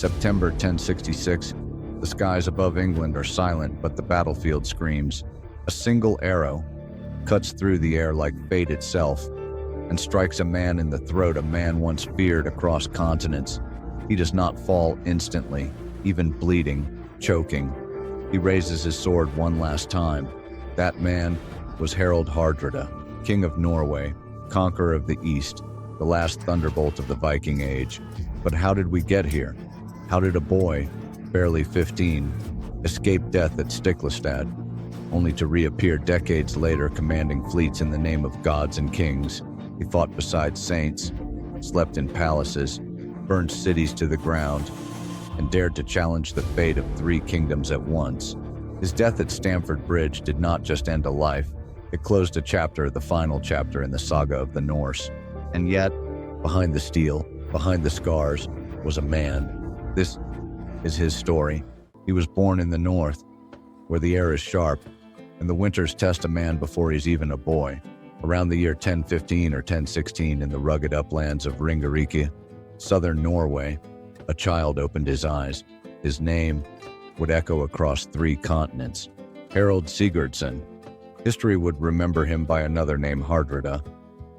September 1066. The skies above England are silent, but the battlefield screams. A single arrow cuts through the air like fate itself and strikes a man in the throat, a man once feared across continents. He does not fall instantly, even bleeding, choking. He raises his sword one last time. That man was Harald Hardrada, king of Norway, conqueror of the East, the last thunderbolt of the Viking Age. But how did we get here? How did a boy, barely 15, escape death at Stiklestad, only to reappear decades later commanding fleets in the name of gods and kings? He fought beside saints, slept in palaces, burned cities to the ground, and dared to challenge the fate of 3 kingdoms at once. His death at Stamford Bridge did not just end a life, it closed a chapter, the final chapter in the Saga of the Norse. And yet, behind the steel, behind the scars, was a man. This is his story. He was born in the north, where the air is sharp, and the winters test a man before he's even a boy. Around the year 1015 or 1016, in the rugged uplands of Ringerike, southern Norway, a child opened his eyes. His name would echo across 3 continents. Harald Sigurdsson. History would remember him by another name, Hardrada,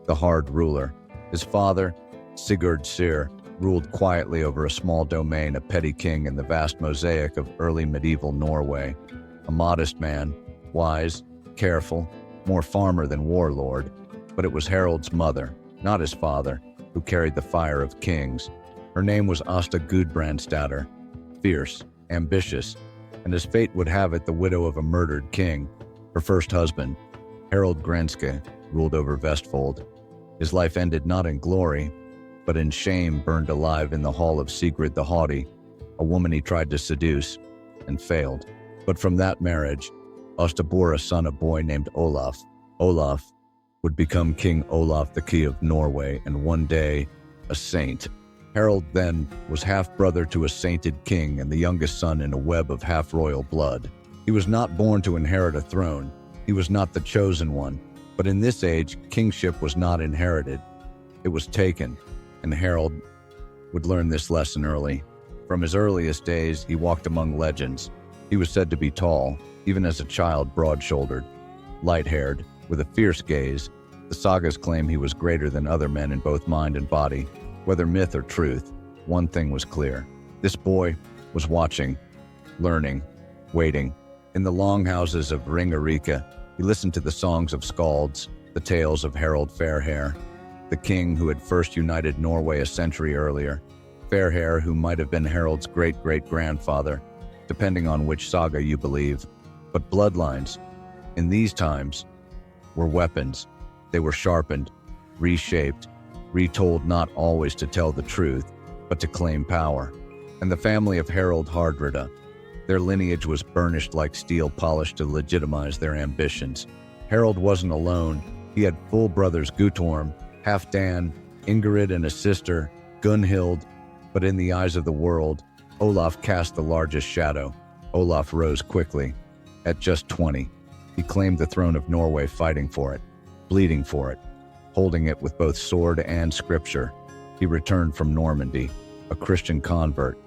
the hard ruler. His father, Sigurd Syr, ruled quietly over a small domain, a petty king in the vast mosaic of early medieval Norway. A modest man, wise, careful, more farmer than warlord. But it was Harald's mother, not his father, who carried the fire of kings. Her name was Asta Gudbrandsdatter, fierce, ambitious, and as fate would have it, the widow of a murdered king. Her first husband, Harald Granske, ruled over Vestfold. His life ended not in glory, but in shame, burned alive in the hall of Sigrid the Haughty, a woman he tried to seduce and failed. But from that marriage, Asta bore a son, a boy named Olaf. Olaf would become King Olaf the Key of Norway, and one day, a saint. Harald then was half-brother to a sainted king and the youngest son in a web of half-royal blood. He was not born to inherit a throne. He was not the chosen one. But in this age, kingship was not inherited. It was taken, and Harald would learn this lesson early. From his earliest days, he walked among legends. He was said to be tall, even as a child, broad-shouldered, light-haired, with a fierce gaze. The sagas claim he was greater than other men in both mind and body. Whether myth or truth, one thing was clear. This boy was watching, learning, waiting. In the longhouses of Ringerike, he listened to the songs of skalds, the tales of Harald Fairhair, the king who had first united Norway a century earlier. Fairhair, who might have been Harald's great-great-grandfather, depending on which saga you believe. But bloodlines, in these times, were weapons. They were sharpened, reshaped, retold, not always to tell the truth, but to claim power. And the family of Harald Hardrada, their lineage was burnished like steel, polished to legitimize their ambitions. Harald wasn't alone. He had full brothers Guttorm, Halfdan, Ingrid, and a sister, Gunhild. But in the eyes of the world, Olaf cast the largest shadow. Olaf rose quickly. At just 20, he claimed the throne of Norway, fighting for it, bleeding for it, holding it with both sword and scripture. He returned from Normandy, a Christian convert,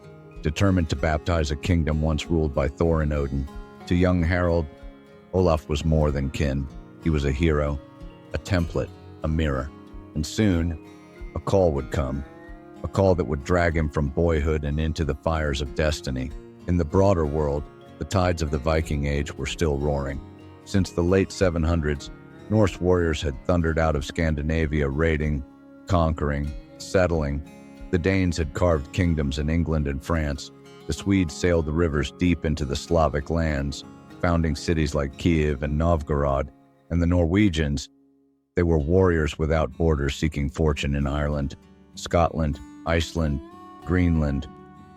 determined to baptize a kingdom once ruled by Thor and Odin. To young Harald, Olaf was more than kin. He was a hero, a template, a mirror. And soon, a call would come, a call that would drag him from boyhood and into the fires of destiny. In the broader world, the tides of the Viking Age were still roaring. Since the late 700s, Norse warriors had thundered out of Scandinavia, raiding, conquering, settling. The Danes had carved kingdoms in England and France. The Swedes sailed the rivers deep into the Slavic lands, founding cities like Kiev and Novgorod. And the Norwegians, they were warriors without borders, seeking fortune in Ireland, Scotland, Iceland, Greenland,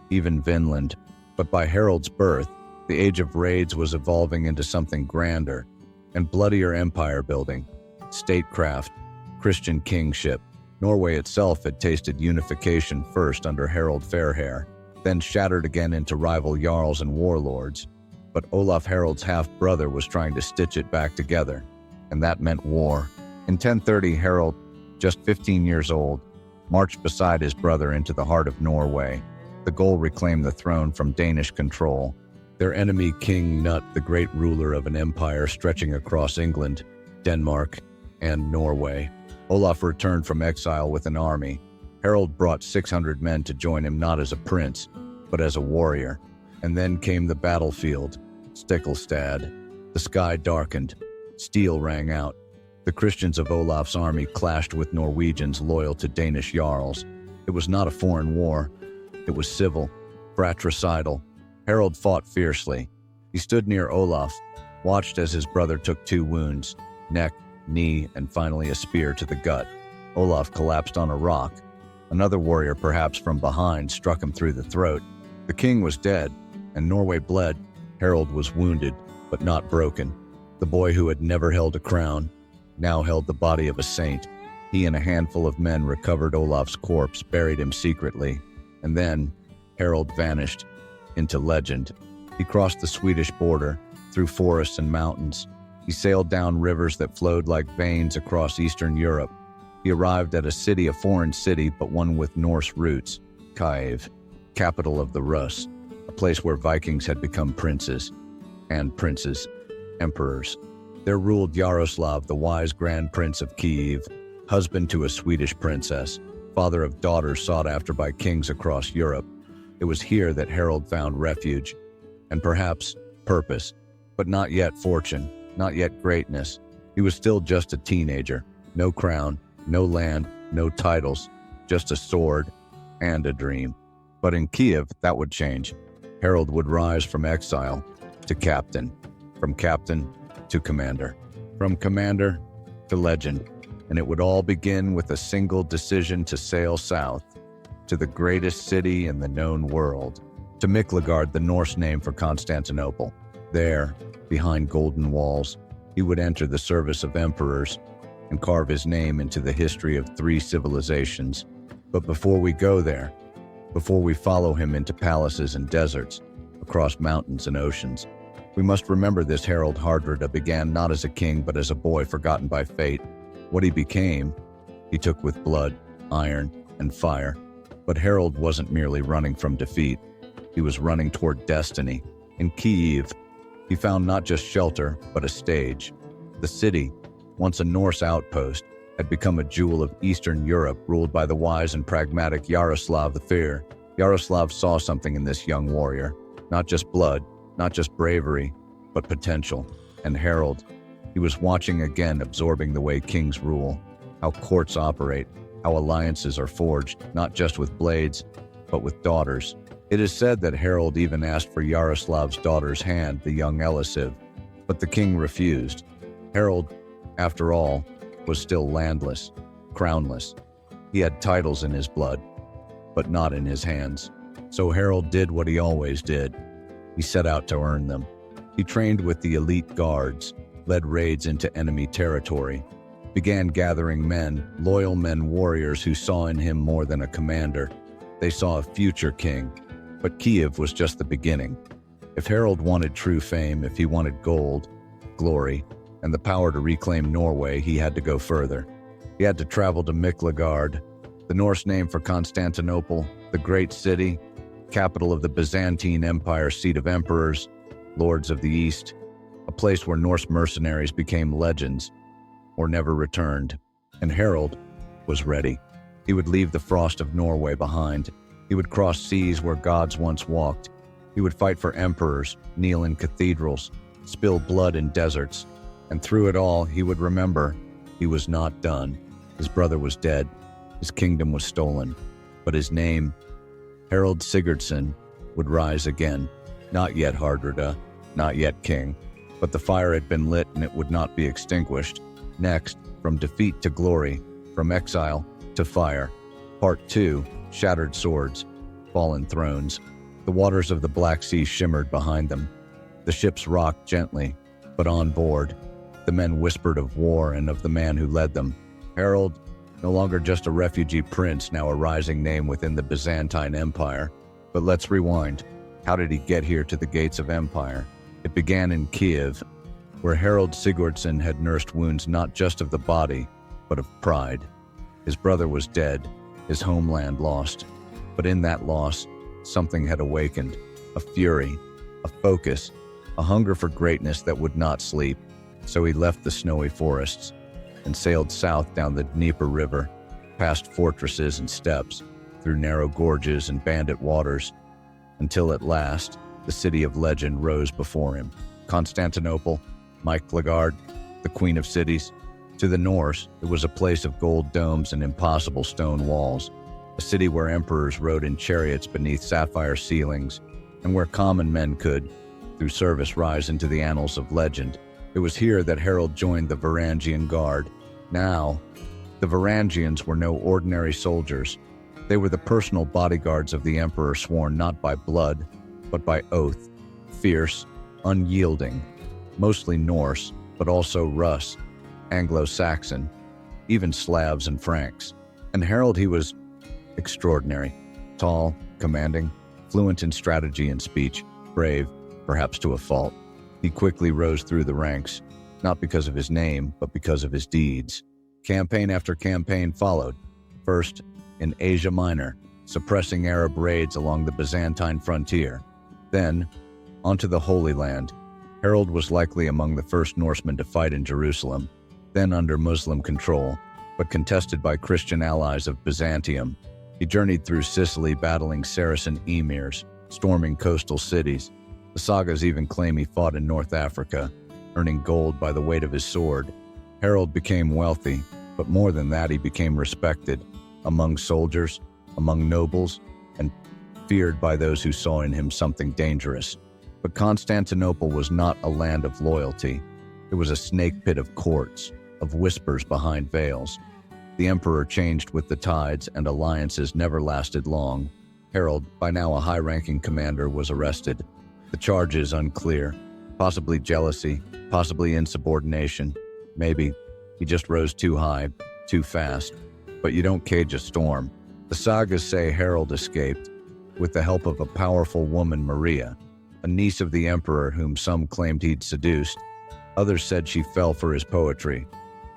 even Vinland. But by Harald's birth, the age of raids was evolving into something grander and bloodier: empire building, statecraft, Christian kingship. Norway itself had tasted unification first under Harald Fairhair, then shattered again into rival jarls and warlords. But Olaf, Harald's half-brother, was trying to stitch it back together, and that meant war. In 1030, Harald, just 15 years old, marched beside his brother into the heart of Norway. The The goal reclaimed the throne from Danish control. Their enemy, King Nut, the great ruler of an empire stretching across England, Denmark, and Norway. Olaf returned from exile with an army. Harald brought 600 men to join him not as a prince, but as a warrior. And then came the battlefield, Stiklestad. The sky darkened. Steel rang out. The Christians of Olaf's army clashed with Norwegians loyal to Danish jarls. It was not a foreign war. It was civil, fratricidal. Harald fought fiercely. He stood near Olaf, watched as his brother took 2 wounds, neck, knee, and finally a spear to the gut. Olaf collapsed on a rock. Another warrior, perhaps from behind, struck him through the throat. The king was dead, and Norway bled. Harald was wounded, but not broken. The boy who had never held a crown now held the body of a saint. He and a handful of men recovered Olaf's corpse, buried him secretly, and then Harald vanished into legend. He crossed the Swedish border, through forests and mountains. He sailed down rivers that flowed like veins across Eastern Europe. He arrived at a foreign city, but one with Norse roots, Kyiv, capital of the Rus, a place where Vikings had become princes, emperors. There ruled Yaroslav, the wise Grand Prince of Kyiv, husband to a Swedish princess, father of daughters sought after by kings across Europe. It was here that Harald found refuge, and perhaps purpose, but not yet fortune, not yet greatness. He was still just a teenager. No crown, no land, no titles, just a sword and a dream. But in Kyiv, that would change. Harald would rise from exile to captain, from captain to commander, from commander to legend, and it would all begin with a single decision to sail south to the greatest city in the known world, to Miklagard, the Norse name for Constantinople. There, behind golden walls, he would enter the service of emperors and carve his name into the history of 3 civilizations. But before we go there, before we follow him into palaces and deserts, across mountains and oceans, we must remember this Harald Hardrada began not as a king, but as a boy forgotten by fate. What he became, he took with blood, iron, and fire. But Harald wasn't merely running from defeat. He was running toward destiny. In Kyiv, he found not just shelter, but a stage. The city, once a Norse outpost, had become a jewel of Eastern Europe, ruled by the wise and pragmatic Yaroslav the Fair. Yaroslav saw something in this young warrior. Not just blood, not just bravery, but potential. And Harald, he was watching again, absorbing the way kings rule, how courts operate, how alliances are forged, not just with blades, but with daughters. It is said that Harald even asked for Yaroslav's daughter's hand, the young Elisiv, but the king refused. Harald, after all, was still landless, crownless. He had titles in his blood, but not in his hands. So Harald did what he always did. He set out to earn them. He trained with the elite guards, led raids into enemy territory, began gathering men, loyal men, warriors who saw in him more than a commander. They saw a future king. But Kyiv was just the beginning. If Harald wanted true fame, if he wanted gold, glory, and the power to reclaim Norway, he had to go further. He had to travel to Miklagard, the Norse name for Constantinople, the great city, capital of the Byzantine Empire, seat of emperors, lords of the East, a place where Norse mercenaries became legends or never returned. And Harald was ready. He would leave the frost of Norway behind. He would cross seas where gods once walked. He would fight for emperors, kneel in cathedrals, spill blood in deserts. And through it all, he would remember he was not done. His brother was dead. His kingdom was stolen. But his name, Harald Sigurdsson, would rise again. Not yet Hardrada, not yet king. But the fire had been lit and it would not be extinguished. Next, from defeat to glory, from exile to fire. Part 2, Shattered Swords, Fallen Thrones. The waters of the Black Sea shimmered behind them. The ships rocked gently, but on board, the men whispered of war and of the man who led them. Harald, no longer just a refugee prince, now a rising name within the Byzantine Empire. But let's rewind. How did he get here to the gates of empire? It began in Kyiv, where Harald Sigurdsson had nursed wounds not just of the body, but of pride. His brother was dead, his homeland lost. But in that loss, something had awakened, a fury, a focus, a hunger for greatness that would not sleep. So he left the snowy forests and sailed south down the Dnieper River, past fortresses and steppes, through narrow gorges and bandit waters, until at last the city of legend rose before him. Constantinople, Miklagard, the queen of cities. To the Norse, it was a place of gold domes and impossible stone walls, a city where emperors rode in chariots beneath sapphire ceilings, and where common men could, through service, rise into the annals of legend. It was here that Harald joined the Varangian Guard. Now, the Varangians were no ordinary soldiers. They were the personal bodyguards of the emperor, sworn not by blood, but by oath, fierce, unyielding, mostly Norse, but also Russ, Anglo-Saxon, even Slavs and Franks. And Harald, he was extraordinary, tall, commanding, fluent in strategy and speech, brave, perhaps to a fault. He quickly rose through the ranks, not because of his name, but because of his deeds. Campaign after campaign followed, first in Asia Minor, suppressing Arab raids along the Byzantine frontier. Then, onto the Holy Land. Harald was likely among the first Norsemen to fight in Jerusalem, then under Muslim control, but contested by Christian allies of Byzantium. He journeyed through Sicily battling Saracen emirs, storming coastal cities. The sagas even claim he fought in North Africa, earning gold by the weight of his sword. Harald became wealthy, but more than that, he became respected among soldiers, among nobles, and feared by those who saw in him something dangerous. But Constantinople was not a land of loyalty. It was a snake pit of courts, of whispers behind veils. The emperor changed with the tides, and alliances never lasted long. Harald, by now a high-ranking commander, was arrested. The charges unclear. Possibly jealousy, possibly insubordination. Maybe he just rose too high, too fast. But you don't cage a storm. The sagas say Harald escaped, with the help of a powerful woman, Maria, a niece of the emperor whom some claimed he'd seduced. Others said she fell for his poetry.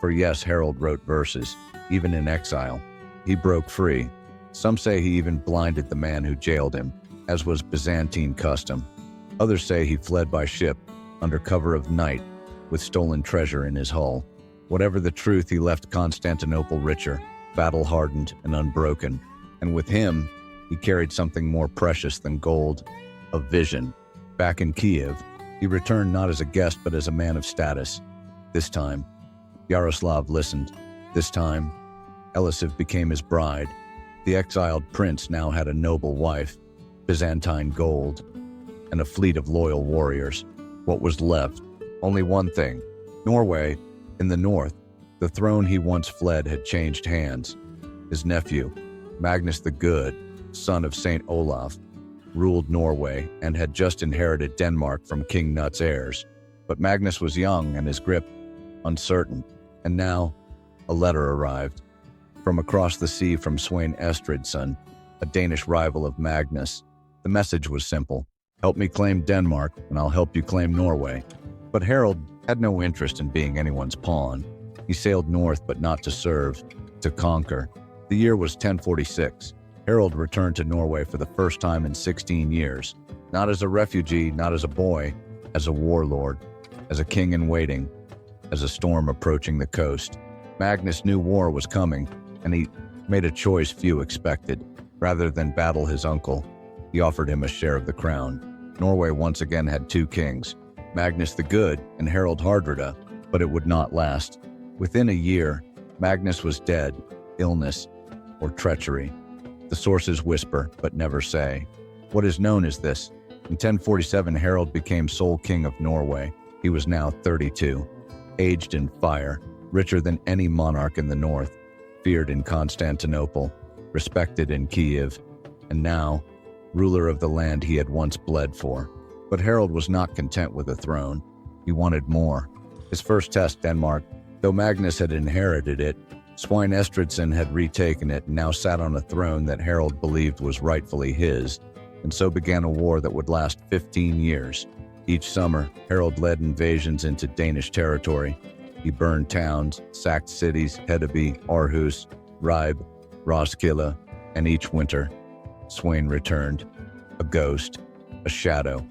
For yes, Harald wrote verses, even in exile. He broke free. Some say he even blinded the man who jailed him, as was Byzantine custom. Others say he fled by ship, under cover of night, with stolen treasure in his hull. Whatever the truth, he left Constantinople richer, battle-hardened and unbroken. And with him, he carried something more precious than gold, a vision. Back in Kiev, he returned not as a guest but as a man of status. This time, Yaroslav listened. This time, Elisiv became his bride. The exiled prince now had a noble wife, Byzantine gold, and a fleet of loyal warriors. What was left? Only one thing. Norway, in the north, the throne he once fled had changed hands. His nephew, Magnus the Good, son of Saint Olaf, ruled Norway and had just inherited Denmark from King Knut's heirs. But Magnus was young and his grip uncertain. And now, a letter arrived. From across the sea from Sweyn Estridsson, a Danish rival of Magnus. The message was simple. Help me claim Denmark, and I'll help you claim Norway. But Harald had no interest in being anyone's pawn. He sailed north, but not to serve, to conquer. The year was 1046. Harald returned to Norway for the first time in 16 years. Not as a refugee, not as a boy, as a warlord, as a king in waiting, as a storm approaching the coast. Magnus knew war was coming, and he made a choice few expected. Rather than battle his uncle, he offered him a share of the crown. Norway once again had two kings, Magnus the Good and Harald Hardrada, but it would not last. Within a year, Magnus was dead, illness, or treachery. The sources whisper, but never say. What is known is this. In 1047, Harald became sole king of Norway. He was now 32, aged in fire, richer than any monarch in the north, feared in Constantinople, respected in Kiev, and now, ruler of the land he had once bled for. But Harald was not content with the throne. He wanted more. His first test, Denmark, though Magnus had inherited it, Sweyn Estridsson had retaken it and now sat on a throne that Harald believed was rightfully his, and so began a war that would last 15 years. Each summer, Harald led invasions into Danish territory. He burned towns, sacked cities, Hedeby, Aarhus, Ribe, Roskilde, and each winter, Sweyn returned. A ghost, a shadow,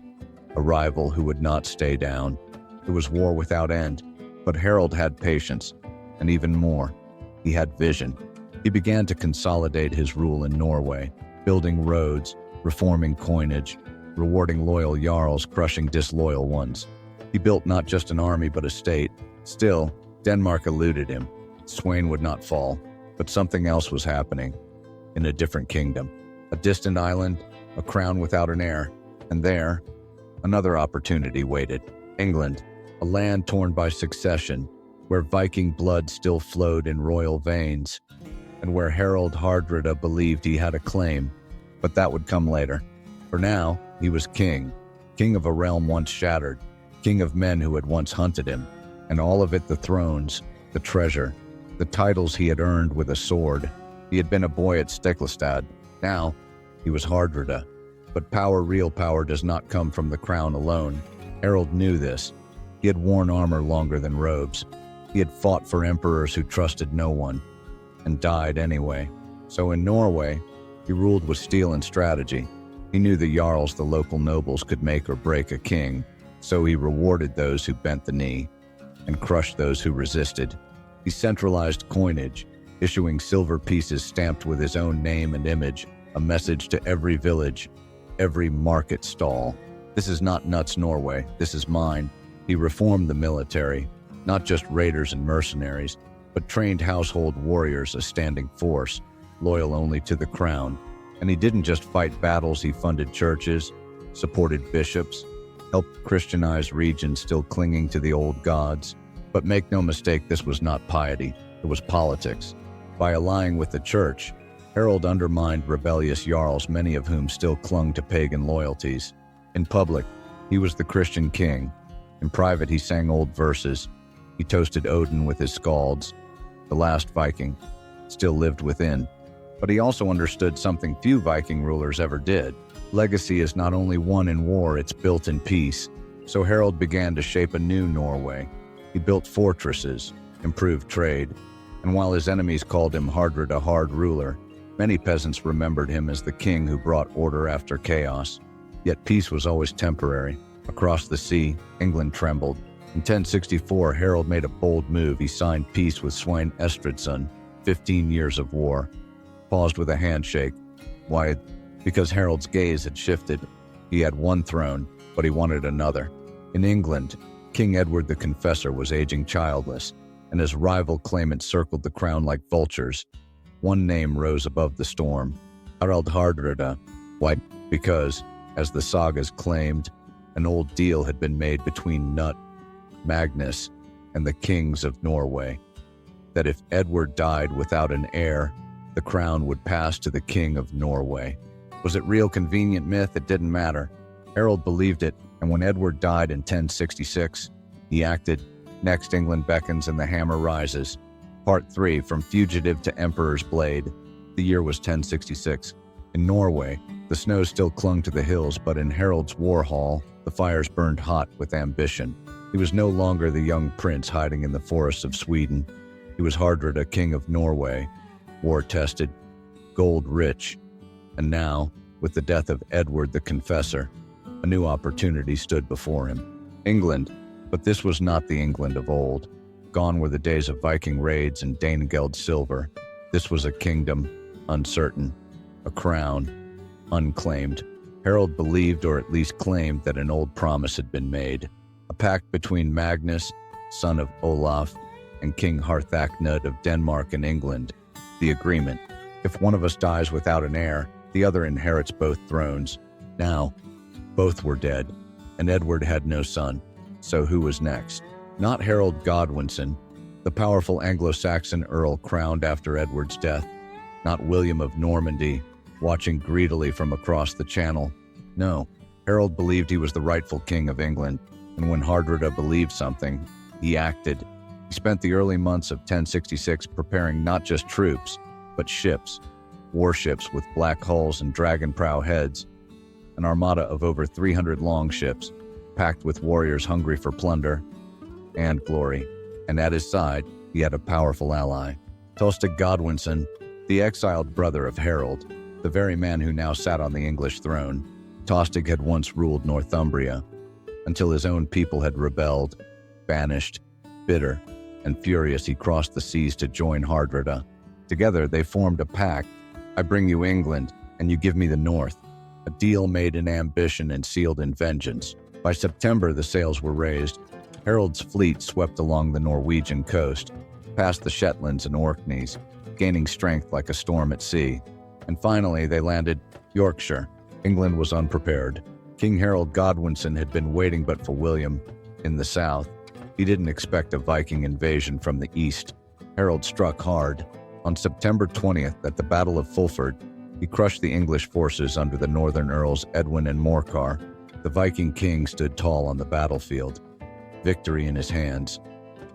a rival who would not stay down. It was war without end, but Harald had patience, and even more, he had vision. He began to consolidate his rule in Norway, building roads, reforming coinage, rewarding loyal jarls, crushing disloyal ones. He built not just an army but a state. Still, Denmark eluded him. Sweyn would not fall, but something else was happening. In a different kingdom, a distant island, a crown without an heir, and there, another opportunity waited. England, a land torn by succession, where Viking blood still flowed in royal veins, and where Harald Hardrada believed he had a claim, but that would come later. For now, he was king of a realm once shattered, king of men who had once hunted him, and all of it the thrones, the treasure, the titles he had earned with a sword. He had been a boy at Stiklestad. Now, he was Hardrada. But power, real power, does not come from the crown alone. Harald knew this. He had worn armor longer than robes. He had fought for emperors who trusted no one, and died anyway. So in Norway, he ruled with steel and strategy. He knew the jarls, the local nobles, could make or break a king, so he rewarded those who bent the knee, and crushed those who resisted. He centralized coinage, issuing silver pieces stamped with his own name and image, a message to every village, every market stall. This is not Nuts Norway, this is mine. He reformed the military, not just raiders and mercenaries, but trained household warriors, a standing force, loyal only to the crown. And he didn't just fight battles, he funded churches, supported bishops, helped Christianize regions still clinging to the old gods. But make no mistake, this was not piety, it was politics. By allying with the church, Harald undermined rebellious jarls, many of whom still clung to pagan loyalties. In public, he was the Christian king. In private, he sang old verses. He toasted Odin with his scalds. The last Viking still lived within. But he also understood something few Viking rulers ever did. Legacy is not only won in war, it's built in peace. So Harald began to shape a new Norway. He built fortresses, improved trade, and while his enemies called him Hardrada, hard ruler, many peasants remembered him as the king who brought order after chaos. Yet peace was always temporary. Across the sea, England trembled. In 1064, Harald made a bold move. He signed peace with Svein Estridsson, 15 years of war. Paused with a handshake. Why? Because Harald's gaze had shifted. He had one throne, but he wanted another. In England, King Edward the Confessor was aging childless, and his rival claimants circled the crown like vultures. One name rose above the storm: Harald Hardrada. Why? Because, as the sagas claimed, an old deal had been made between Nut, Magnus, and the kings of Norway, that if Edward died without an heir, the crown would pass to the king of Norway. Was it real convenient myth? It didn't matter. Harald believed it, and when Edward died in 1066, he acted. Next, England beckons and the hammer rises. Part 3, From Fugitive to Emperor's Blade. The year was 1066. In Norway, the snow still clung to the hills, but in Harald's war hall, the fires burned hot with ambition. He was no longer the young prince hiding in the forests of Sweden. He was Hardrada, king of Norway, war-tested, gold-rich. And now, with the death of Edward the Confessor, a new opportunity stood before him. England, but this was not the England of old. Gone were the days of Viking raids and Danegeld silver. This was a kingdom, uncertain, a crown, unclaimed. Harald believed, or at least claimed, that an old promise had been made. A pact between Magnus, son of Olaf, and King Harthacnut of Denmark and England. The agreement: if one of us dies without an heir, the other inherits both thrones. Now, both were dead, and Edward had no son. So who was next? Not Harold Godwinson, the powerful Anglo-Saxon earl crowned after Edward's death. Not William of Normandy, watching greedily from across the Channel. No, Harold believed he was the rightful king of England, and when Hardrada believed something, he acted. He spent the early months of 1066 preparing not just troops, but ships, warships with black hulls and dragon prow heads, an armada of over 300 longships, packed with warriors hungry for plunder and glory. And at his side, he had a powerful ally, Tostig Godwinson, the exiled brother of Harold, the very man who now sat on the English throne. Tostig had once ruled Northumbria, until his own people had rebelled. Banished, bitter, and furious, he crossed the seas to join Hardrada. Together they formed a pact. I bring you England, and you give me the north. A deal made in ambition and sealed in vengeance. By September, the sails were raised. Harold's fleet swept along the Norwegian coast, past the Shetlands and Orkneys, gaining strength like a storm at sea. And finally, they landed Yorkshire. England was unprepared. King Harald Godwinson had been waiting but for William in the south. He didn't expect a Viking invasion from the east. Harold struck hard. On September 20th, at the Battle of Fulford, he crushed the English forces under the northern earls Edwin and Morcar. The Viking king stood tall on the battlefield, victory in his hands.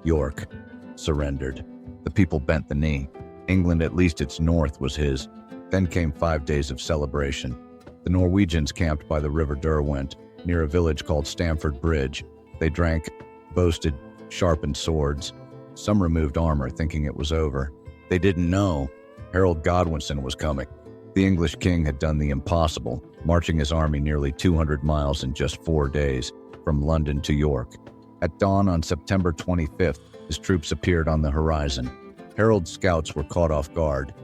York surrendered. The people bent the knee. England, at least its north, was his. Then came 5 days of celebration. The Norwegians camped by the River Derwent, near a village called Stamford Bridge. They drank, boasted, sharpened swords. Some removed armor, thinking it was over. They didn't know Harald Godwinson was coming. The English king had done the impossible, marching his army nearly 200 miles in just 4 days, from London to York. At dawn on September 25th, his troops appeared on the horizon. Harold's scouts were caught off guard.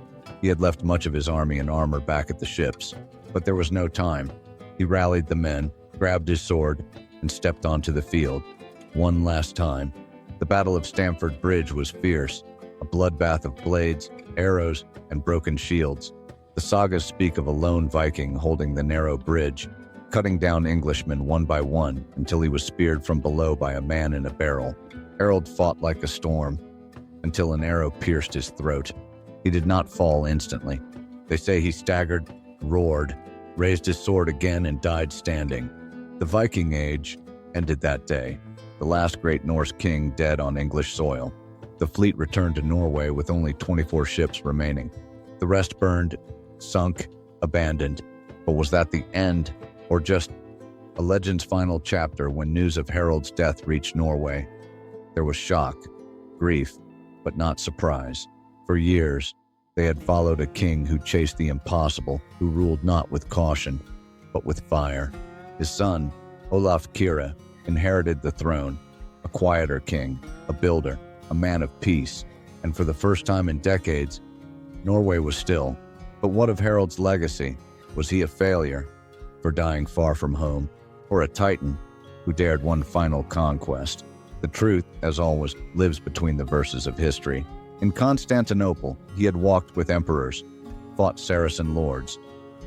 He had left much of his army and armor back at the ships, but there was no time. He rallied the men, grabbed his sword, and stepped onto the field. One last time. The Battle of Stamford Bridge was fierce, a bloodbath of blades, arrows, and broken shields. The sagas speak of a lone Viking holding the narrow bridge, cutting down Englishmen one by one until he was speared from below by a man in a barrel. Harold fought like a storm, until an arrow pierced his throat. He did not fall instantly. They say he staggered, roared, raised his sword again, and died standing. The Viking Age ended that day, the last great Norse king dead on English soil. The fleet returned to Norway with only 24 ships remaining. The rest burned, sunk, abandoned. But was that the end, or just a legend's final chapter when news of Harold's death reached Norway? There was shock, grief, but not surprise. For years, they had followed a king who chased the impossible, who ruled not with caution, but with fire. His son, Olaf Kyrre, inherited the throne, a quieter king, a builder, a man of peace, and for the first time in decades, Norway was still. But what of Harold's legacy? Was he a failure for dying far from home, or a titan who dared one final conquest? The truth, as always, lives between the verses of history. In Constantinople, he had walked with emperors, fought Saracen lords,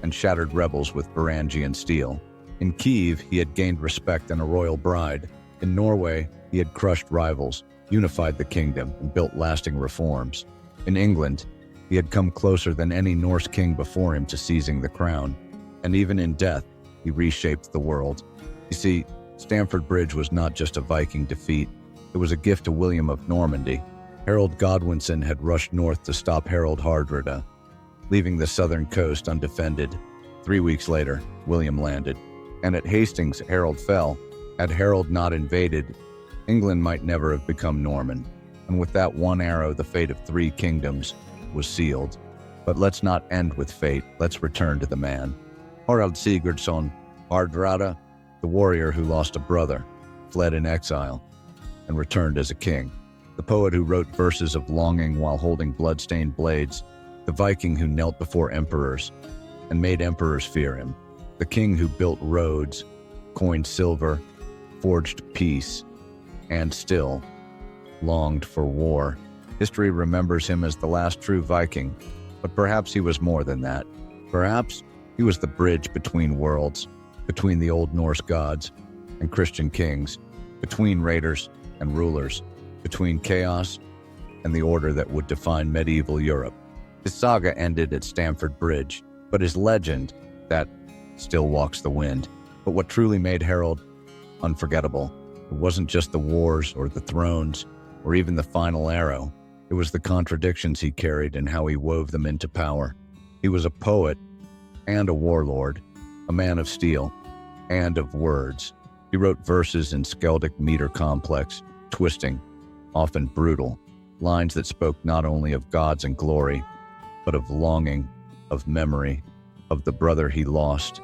and shattered rebels with Varangian steel. In Kiev, he had gained respect and a royal bride. In Norway, he had crushed rivals, unified the kingdom, and built lasting reforms. In England, he had come closer than any Norse king before him to seizing the crown. And even in death, he reshaped the world. You see, Stamford Bridge was not just a Viking defeat. It was a gift to William of Normandy. Harald Godwinson had rushed north to stop Harald Hardrada, leaving the southern coast undefended. 3 weeks later, William landed. And at Hastings, Harold fell. Had Harold not invaded, England might never have become Norman. And with that one arrow, the fate of 3 kingdoms was sealed. But let's not end with fate. Let's return to the man. Harald Sigurdsson Hardrada, the warrior who lost a brother, fled in exile, and returned as a king. The poet who wrote verses of longing while holding blood-stained blades. The Viking who knelt before emperors and made emperors fear him. The king who built roads, coined silver, forged peace, and still longed for war. History remembers him as the last true Viking, but perhaps he was more than that. Perhaps he was the bridge between worlds, between the Old Norse gods and Christian kings, between raiders and rulers, between chaos and the order that would define medieval Europe. His saga ended at Stamford Bridge, but his legend, that still walks the wind. But what truly made Harold unforgettable, it wasn't just the wars or the thrones or even the final arrow. It was the contradictions he carried and how he wove them into power. He was a poet and a warlord, a man of steel and of words. He wrote verses in skaldic meter complex, twisting, often brutal, lines that spoke not only of gods and glory, but of longing, of memory, of the brother he lost,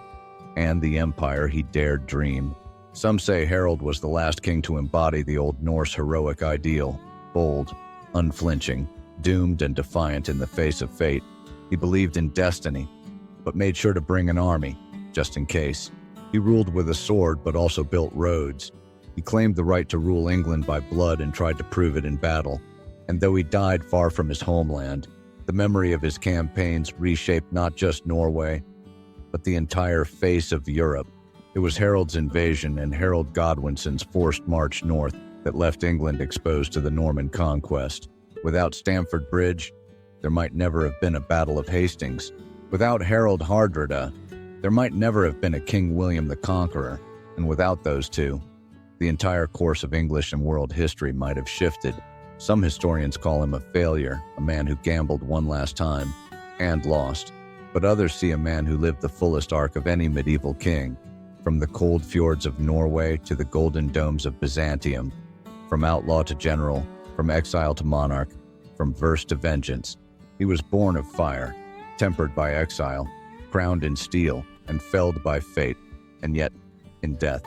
and the empire he dared dream. Some say Harald was the last king to embody the Old Norse heroic ideal, bold, unflinching, doomed and defiant in the face of fate. He believed in destiny, but made sure to bring an army, just in case. He ruled with a sword but also built roads. He claimed the right to rule England by blood and tried to prove it in battle. And though he died far from his homeland, the memory of his campaigns reshaped not just Norway, but the entire face of Europe. It was Harold's invasion and Harold Godwinson's forced march north that left England exposed to the Norman conquest. Without Stamford Bridge, there might never have been a Battle of Hastings. Without Harald Hardrada, there might never have been a King William the Conqueror. And without those two, the entire course of English and world history might have shifted. Some historians call him a failure, a man who gambled one last time and lost. But others see a man who lived the fullest arc of any medieval king, from the cold fjords of Norway to the golden domes of Byzantium, from outlaw to general, from exile to monarch, from verse to vengeance. He was born of fire, tempered by exile, crowned in steel, and felled by fate, and yet, in death,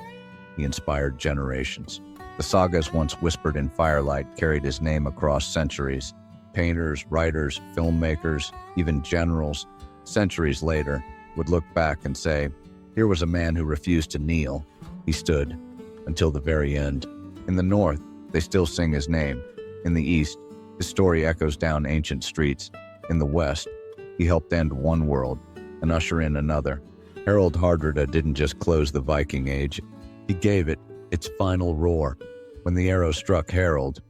he inspired generations. The sagas once whispered in firelight carried his name across centuries. Painters, writers, filmmakers, even generals, centuries later, would look back and say, here was a man who refused to kneel. He stood until the very end. In the north, they still sing his name. In the east, his story echoes down ancient streets. In the west, he helped end one world and usher in another. Harald Hardrada didn't just close the Viking Age, he gave it its final roar. When the arrow struck Harald,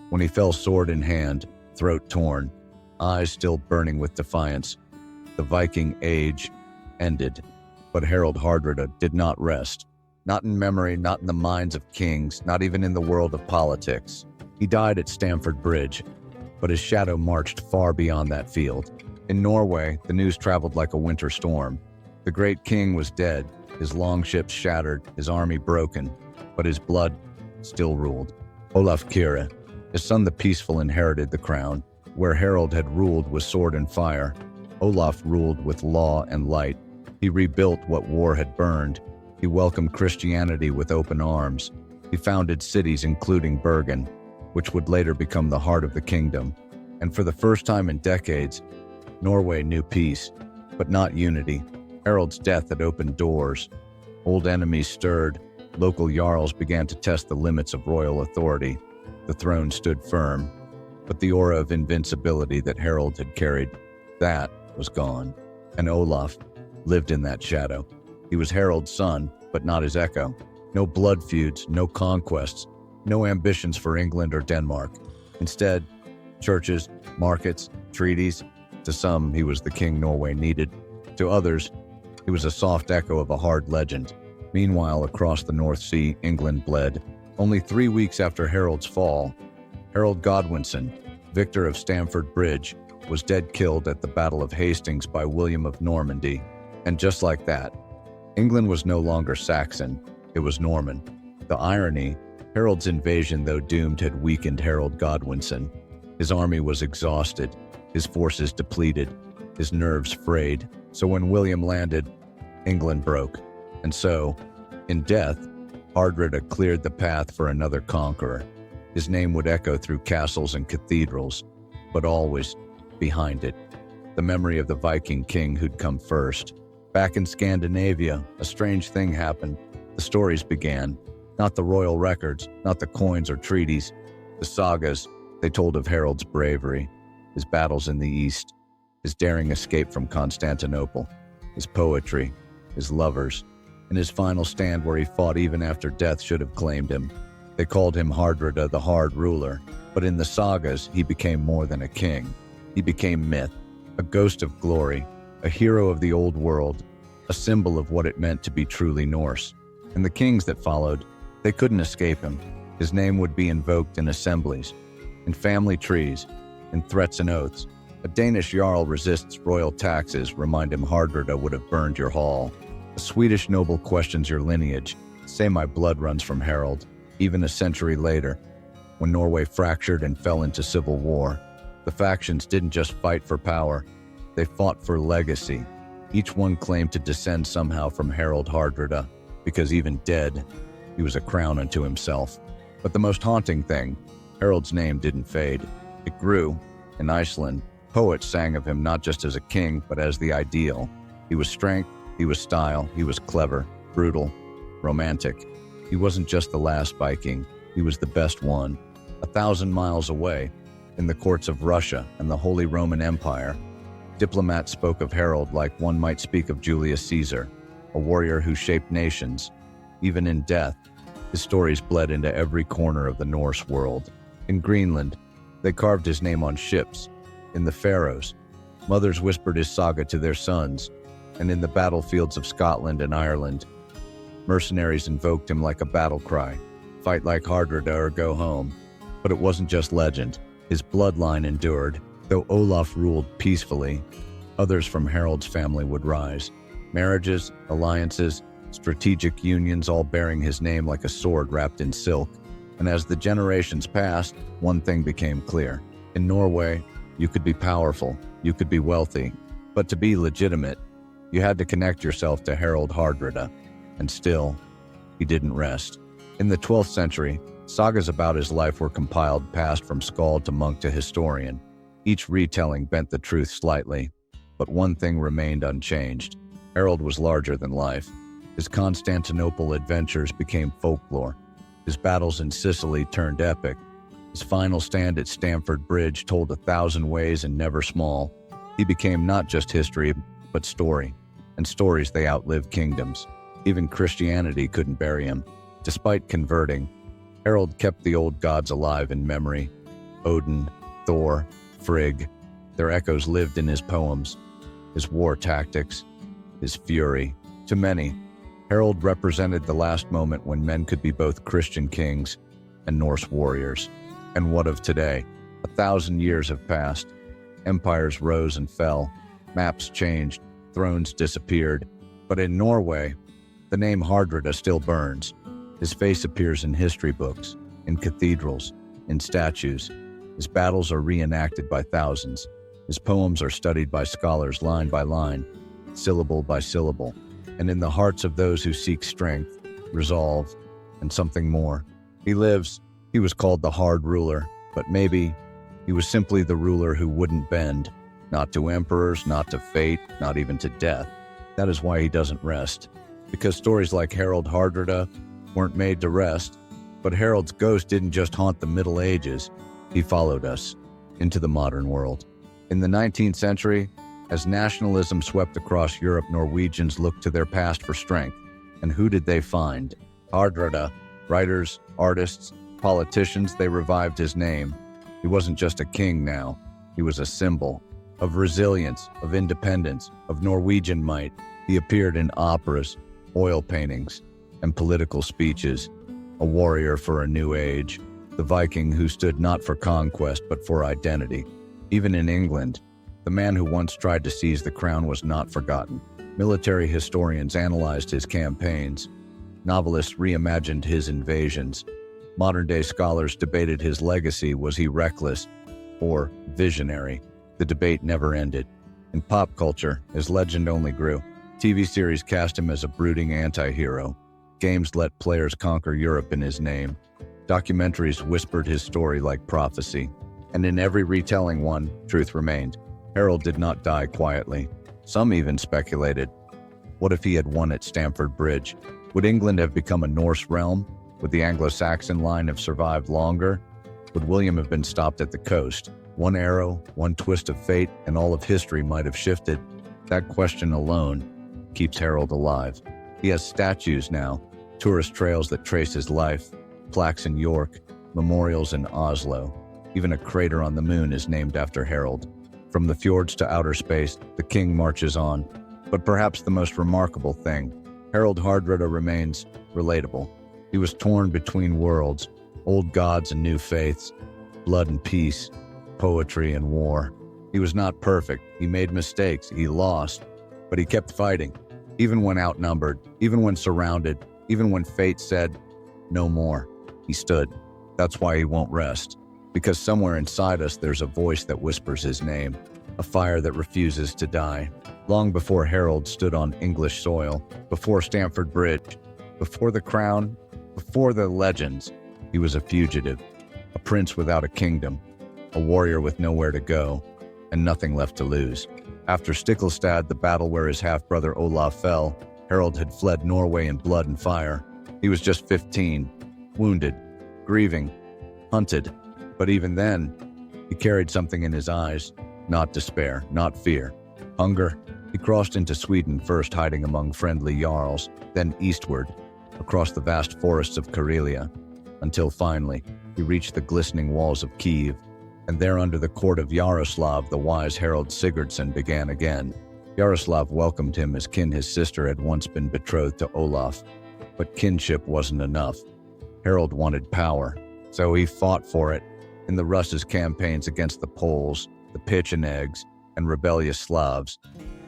when he fell sword in hand, throat torn, eyes still burning with defiance, the Viking Age ended. But Harald Hardrada did not rest. Not in memory, not in the minds of kings, not even in the world of politics. He died at Stamford Bridge, but his shadow marched far beyond that field. In Norway, the news traveled like a winter storm. The great king was dead, his longships shattered, his army broken, but his blood still ruled. Olaf Kyrre, his son the Peaceful, inherited the crown. Where Harald had ruled with sword and fire, Olaf ruled with law and light. He rebuilt what war had burned. He welcomed Christianity with open arms. He founded cities including Bergen, which would later become the heart of the kingdom. And for the first time in decades, Norway knew peace, but not unity. Harald's death had opened doors. Old enemies stirred. Local jarls began to test the limits of royal authority. The throne stood firm, but the aura of invincibility that Harald had carried, that was gone. And Olaf lived in that shadow. He was Harald's son, but not his echo. No blood feuds, no conquests, no ambitions for England or Denmark. Instead, churches, markets, treaties. To some, he was the king Norway needed. To others, he was a soft echo of a hard legend. Meanwhile, across the North Sea, England bled. Only 3 weeks after Harold's fall, Harald Godwinson, victor of Stamford Bridge, was dead killed at the Battle of Hastings by William of Normandy. And just like that, England was no longer Saxon, it was Norman. The irony, Harold's invasion, though doomed, had weakened Harald Godwinson. His army was exhausted, his forces depleted, his nerves frayed. So when William landed, England broke. And so, in death, Hardrada cleared the path for another conqueror. His name would echo through castles and cathedrals, but always behind it, the memory of the Viking king who'd come first. Back in Scandinavia, a strange thing happened. The stories began. Not the royal records, not the coins or treaties. The sagas, they told of Harold's bravery, his battles in the east, his daring escape from Constantinople, his poetry, his lovers, and his final stand where he fought even after death should have claimed him. They called him Hardrada, the hard ruler, but in the sagas, he became more than a king. He became myth, a ghost of glory, a hero of the old world, a symbol of what it meant to be truly Norse. And the kings that followed, they couldn't escape him. His name would be invoked in assemblies, in family trees, in threats and oaths. A Danish jarl resists royal taxes, remind him Hardrada would have burned your hall. A Swedish noble questions your lineage, say my blood runs from Harald. Even a century later, when Norway fractured and fell into civil war, the factions didn't just fight for power, they fought for legacy. Each one claimed to descend somehow from Harald Hardrada, because even dead, he was a crown unto himself. But the most haunting thing, Harald's name didn't fade. It grew. In Iceland, poets sang of him not just as a king, but as the ideal. He was strength, he was style, he was clever, brutal, romantic. He wasn't just the last Viking, he was the best one. 1,000 miles away, in the courts of Russia and the Holy Roman Empire, diplomats spoke of Harald like one might speak of Julius Caesar, a warrior who shaped nations. Even in death, his stories bled into every corner of the Norse world. In Greenland, they carved his name on ships. In the Faroes, mothers whispered his saga to their sons. And in the battlefields of Scotland and Ireland, mercenaries invoked him like a battle cry, fight like Hardrada or go home. But it wasn't just legend. His bloodline endured. Though Olaf ruled peacefully, others from Harald's family would rise. Marriages, alliances, strategic unions, all bearing his name like a sword wrapped in silk. And as the generations passed, one thing became clear. In Norway, you could be powerful, you could be wealthy, but to be legitimate, you had to connect yourself to Harald Hardrada. And still, he didn't rest. In the 12th century, sagas about his life were compiled, passed from skald to monk to historian. Each retelling bent the truth slightly, but one thing remained unchanged. Harald was larger than life. His Constantinople adventures became folklore. His battles in Sicily turned epic. His final stand at Stamford Bridge told 1,000 ways and never small. He became not just history, but story. And stories, they outlived kingdoms. Even Christianity couldn't bury him. Despite converting, Harald kept the old gods alive in memory. Odin, Thor, Frigg, their echoes lived in his poems, his war tactics, his fury. To many, Harald represented the last moment when men could be both Christian kings and Norse warriors. And what of today? 1,000 years have passed. Empires rose and fell. Maps changed. Thrones disappeared. But in Norway, the name Hardrada still burns. His face appears in history books, in cathedrals, in statues. His battles are reenacted by thousands. His poems are studied by scholars line by line, syllable by syllable. And in the hearts of those who seek strength, resolve, and something more. He lives. He was called the hard ruler, but maybe he was simply the ruler who wouldn't bend. Not to emperors, not to fate, not even to death. That is why he doesn't rest. Because stories like Harald Hardrada weren't made to rest. But Harald's ghost didn't just haunt the Middle Ages. He followed us into the modern world. In the 19th century, as nationalism swept across Europe, Norwegians looked to their past for strength. And who did they find? Hardrada. Writers, artists, politicians, they revived his name. He wasn't just a king now. He was a symbol of resilience, of independence, of Norwegian might. He appeared in operas, oil paintings, and political speeches. A warrior for a new age. The Viking who stood not for conquest but for identity. Even in England, the man who once tried to seize the crown was not forgotten. Military historians analyzed his campaigns. Novelists reimagined his invasions. Modern-day scholars debated his legacy. Was he reckless or visionary? The debate never ended. In pop culture, his legend only grew. TV series cast him as a brooding anti-hero. Games let players conquer Europe in his name. Documentaries whispered his story like prophecy. And in every retelling one, truth remained. Harald did not die quietly. Some even speculated, what if he had won at Stamford Bridge? Would England have become a Norse realm? Would the Anglo-Saxon line have survived longer? Would William have been stopped at the coast? One arrow, one twist of fate, and all of history might have shifted. That question alone keeps Harald alive. He has statues now, tourist trails that trace his life, plaques in York, memorials in Oslo. Even a crater on the moon is named after Harald. From the fjords to outer space, the king marches on. But perhaps the most remarkable thing, Harald Hardrada remains relatable. He was torn between worlds, old gods and new faiths, blood and peace, poetry and war. He was not perfect. He made mistakes. He lost. But he kept fighting. Even when outnumbered, even when surrounded, even when fate said, no more. He stood. That's why he won't rest. Because somewhere inside us there's a voice that whispers his name. a fire that refuses to die. Long before Harold stood on English soil, before Stamford Bridge, before the crown, before the legends, he was a fugitive, a prince without a kingdom, a warrior with nowhere to go, and nothing left to lose. After Stiklestad, the battle where his half-brother Olaf fell, Harold had fled Norway in blood and fire. He was just 15, wounded, grieving, hunted. But even then, he carried something in his eyes, not despair, not fear. Hunger. He crossed into Sweden, first hiding among friendly jarls, then eastward, across the vast forests of Karelia, until finally, he reached the glistening walls of Kiev, and there under the court of Yaroslav, the wise Harald Sigurdsson began again. Yaroslav welcomed him as kin. His sister had once been betrothed to Olaf, but kinship wasn't enough. Harold wanted power, so he fought for it in the Russ's campaigns against the Poles, the Pechenegs, and rebellious Slavs.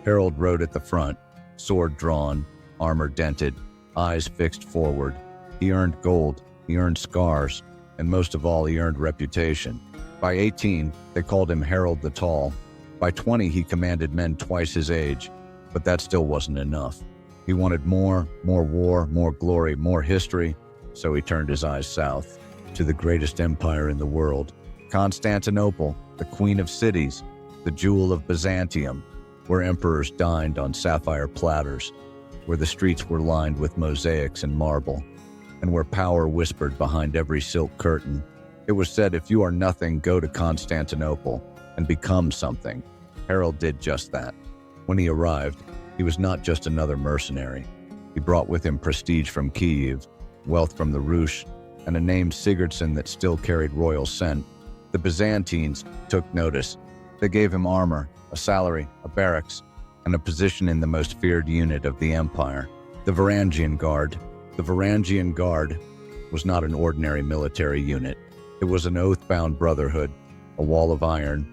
Harold rode at the front, sword drawn, armor dented, eyes fixed forward. He earned gold, he earned scars, and most of all, he earned reputation. By 18, they called him Harold the Tall. By 20, he commanded men twice his age, but that still wasn't enough. He wanted more war, more glory, more history, so he turned his eyes south, to the greatest empire in the world, Constantinople, the queen of cities, the jewel of Byzantium, where emperors dined on sapphire platters, where the streets were lined with mosaics and marble, and where power whispered behind every silk curtain. It was said, if you are nothing, go to Constantinople and become something. Harold did just that. When he arrived, he was not just another mercenary. He brought with him prestige from Kiev, wealth from the Rus, and a name Sigurdsson that still carried royal scent. The Byzantines took notice. They gave him armor, a salary, a barracks, and a position in the most feared unit of the empire, the Varangian Guard. The Varangian Guard was not an ordinary military unit. It was an oath-bound brotherhood, a wall of iron,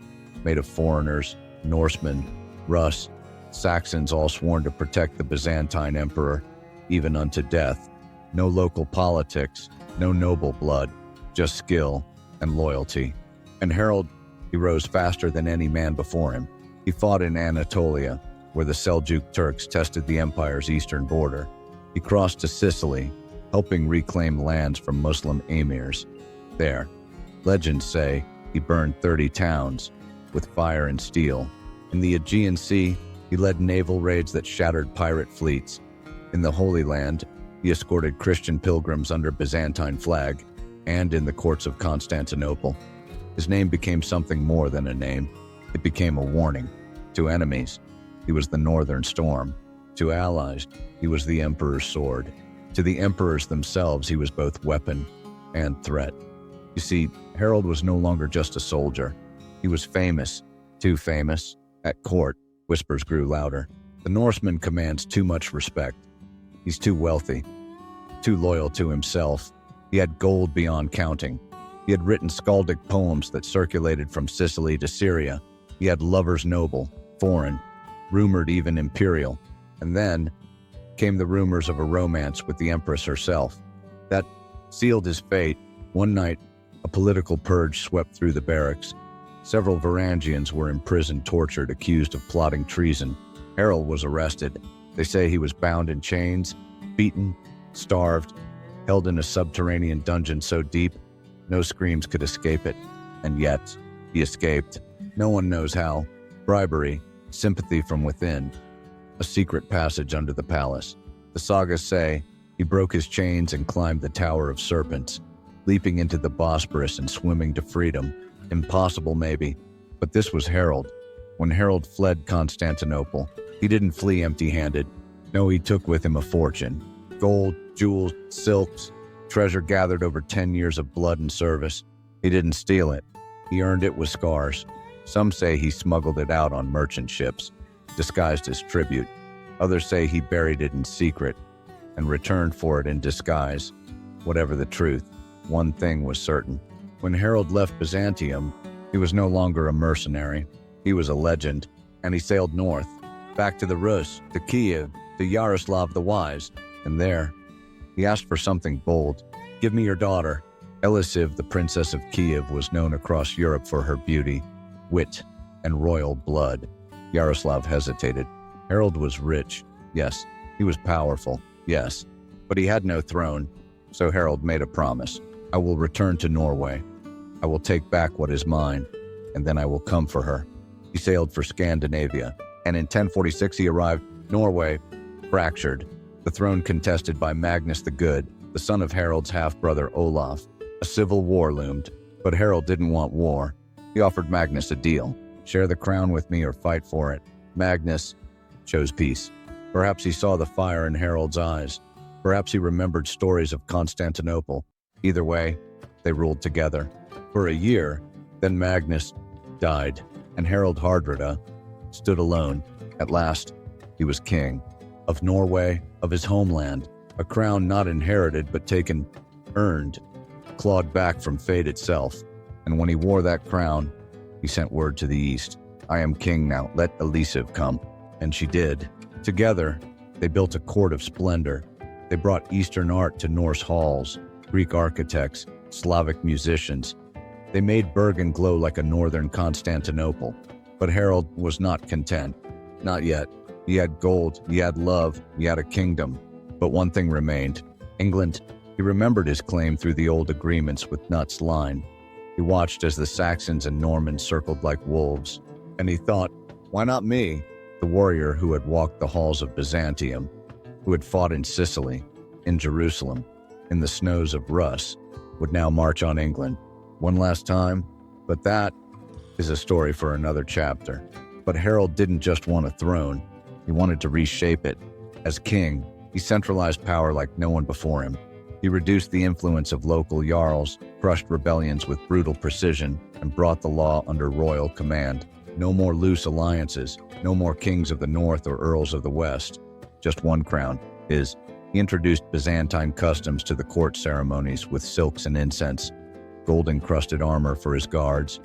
made of foreigners, Norsemen, Rus, Saxons, all sworn to protect the Byzantine emperor, even unto death. No local politics, no noble blood, just skill and loyalty. And Harold, he rose faster than any man before him. He fought in Anatolia, where the Seljuk Turks tested the empire's eastern border. He crossed to Sicily, helping reclaim lands from Muslim emirs. There, legends say, he burned 30 towns with fire and steel. In the Aegean Sea, he led naval raids that shattered pirate fleets. In the Holy Land, he escorted Christian pilgrims under Byzantine flag, and in the courts of Constantinople. His name became something more than a name. It became a warning. To enemies, he was the northern storm. To allies, he was the emperor's sword. To the emperors themselves, he was both weapon and threat. You see, Harold was no longer just a soldier. He was famous, too famous. At court, whispers grew louder. The Norseman commands too much respect. He's too wealthy, too loyal to himself. He had gold beyond counting. He had written skaldic poems that circulated from Sicily to Syria. He had lovers noble, foreign, rumored even imperial. And then came the rumors of a romance with the empress herself. That sealed his fate. One night, a political purge swept through the barracks. Several Varangians were imprisoned, tortured, accused of plotting treason. Harold was arrested. They say he was bound in chains, beaten, starved, held in a subterranean dungeon so deep, no screams could escape it. And yet, he escaped. No one knows how. Bribery, sympathy from within, a secret passage under the palace. The sagas say he broke his chains and climbed the Tower of Serpents, leaping into the Bosporus and swimming to freedom. Impossible, maybe, but this was Harold. When Harold fled Constantinople, he didn't flee empty-handed. No, he took with him a fortune. Gold, jewels, silks, treasure gathered over 10 years of blood and service. He didn't steal it. He earned it with scars. Some say he smuggled it out on merchant ships, disguised as tribute. Others say he buried it in secret and returned for it in disguise. Whatever the truth, one thing was certain. When Harold left Byzantium, he was no longer a mercenary. He was a legend, and he sailed north, back to the Rus, to Kiev, to Yaroslav the Wise, and there, he asked for something bold. Give me your daughter. Elisiv, the princess of Kiev, was known across Europe for her beauty, wit, and royal blood. Yaroslav hesitated. Harald was rich, yes. He was powerful, yes. But he had no throne, so Harald made a promise. I will return to Norway. I will take back what is mine, and then I will come for her. He sailed for Scandinavia, and in 1046 he arrived. Norway, fractured. The throne contested by Magnus the Good, the son of Harald's half-brother Olaf. A civil war loomed, but Harald didn't want war. He offered Magnus a deal. Share the crown with me or fight for it. Magnus chose peace. Perhaps he saw the fire in Harald's eyes. Perhaps he remembered stories of Constantinople. Either way, they ruled together. For a year, then Magnus died, and Harald Hardrada stood alone. At last, he was king. Of Norway, of his homeland. A crown not inherited but taken, earned, clawed back from fate itself. And when he wore that crown, he sent word to the east. I am king now, let Elisive come. And she did. Together, they built a court of splendor. They brought Eastern art to Norse halls, Greek architects, Slavic musicians. They made Bergen glow like a northern Constantinople. But Harald was not content. Not yet. He had gold, he had love, he had a kingdom. But one thing remained. England. He remembered his claim through the old agreements with Knut's line. He watched as the Saxons and Normans circled like wolves. And he thought, why not me? The warrior who had walked the halls of Byzantium, who had fought in Sicily, in Jerusalem, in the snows of Rus, would now march on England. One last time, but that is a story for another chapter. But Harald didn't just want a throne, he wanted to reshape it. As king, he centralized power like no one before him. He reduced the influence of local jarls, crushed rebellions with brutal precision, and brought the law under royal command. No more loose alliances, no more kings of the north or earls of the west. Just one crown, his. He introduced Byzantine customs to the court ceremonies with silks and incense, gold-encrusted armor for his guards,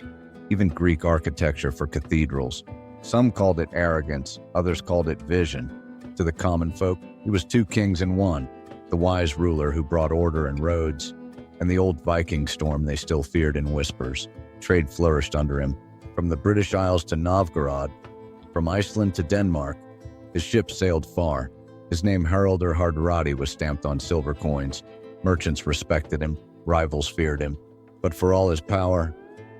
even Greek architecture for cathedrals. Some called it arrogance, others called it vision. To the common folk, he was two kings in one, the wise ruler who brought order and roads, and the old Viking storm they still feared in whispers. Trade flourished under him. From the British Isles to Novgorod, from Iceland to Denmark, his ships sailed far. His name Harald Hardrada was stamped on silver coins. Merchants respected him, rivals feared him. But for all his power,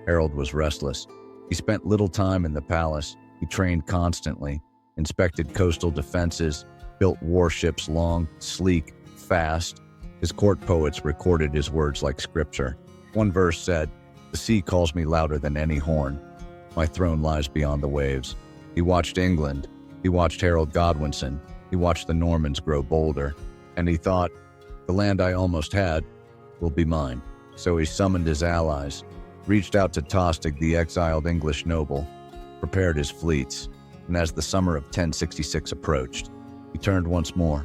Harald was restless. He spent little time in the palace. He trained constantly, inspected coastal defenses, built warships long, sleek, fast. His court poets recorded his words like scripture. One verse said, "The sea calls me louder than any horn. My throne lies beyond the waves." He watched England. He watched Harold Godwinson. He watched the Normans grow bolder. And he thought, the land I almost had will be mine. So he summoned his allies, reached out to Tostig, the exiled English noble, prepared his fleets. And as the summer of 1066 approached, he turned once more,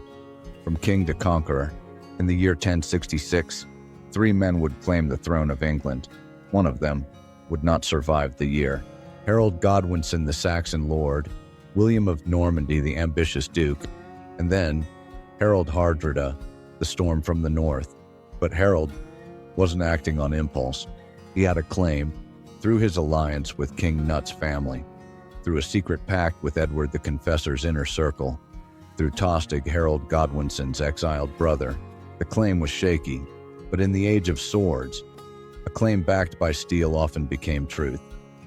from king to conqueror. In the year 1066, 3 men would claim the throne of England. One of them would not survive the year. Harold Godwinson, the Saxon lord, William of Normandy, the ambitious duke, and then Harald Hardrada, the storm from the north. But Harald wasn't acting on impulse. He had a claim through his alliance with King Knut's family, through a secret pact with Edward the Confessor's inner circle, through Tostig, Harold Godwinson's exiled brother. The claim was shaky, but in the age of swords, a claim backed by steel often became truth.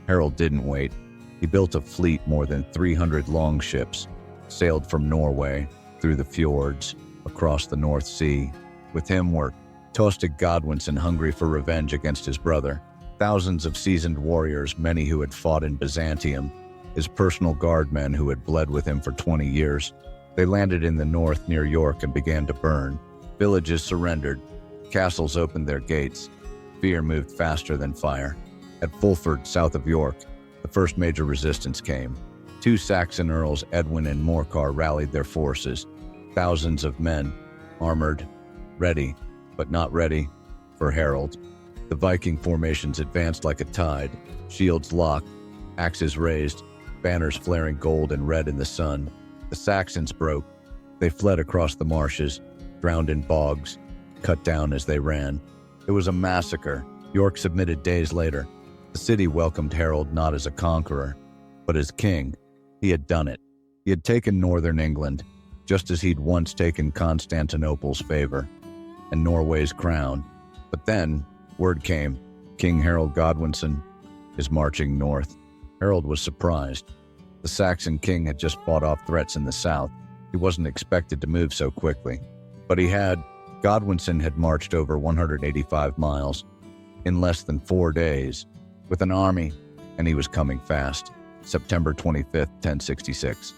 Harald didn't wait. He built a fleet more than 300 longships, sailed from Norway, through the fjords, across the North Sea. With him were Tostig Godwinson, hungry for revenge against his brother, thousands of seasoned warriors, many who had fought in Byzantium, his personal guardmen who had bled with him for 20 years. They landed in the north near York and began to burn. Villages surrendered. Castles opened their gates. Fear moved faster than fire. At Fulford, south of York, the first major resistance came. 2 Saxon earls, Edwin and Morcar, rallied their forces. Thousands of men, armored, ready, but not ready for Harald. The Viking formations advanced like a tide, shields locked, axes raised, banners flaring gold and red in the sun. The Saxons broke. They fled across the marshes, drowned in bogs, cut down as they ran. It was a massacre. York submitted days later. The city welcomed Harald not as a conqueror, But as king, he had done it. He had taken northern England, just as he'd once taken Constantinople's favor and Norway's crown. But then, word came. King Harald Godwinson is marching north. Harald was surprised. The Saxon king had just fought off threats in the south. He wasn't expected to move so quickly. But he had. Godwinson had marched over 185 miles in less than 4 days with an army, and he was coming fast. September 25th, 1066.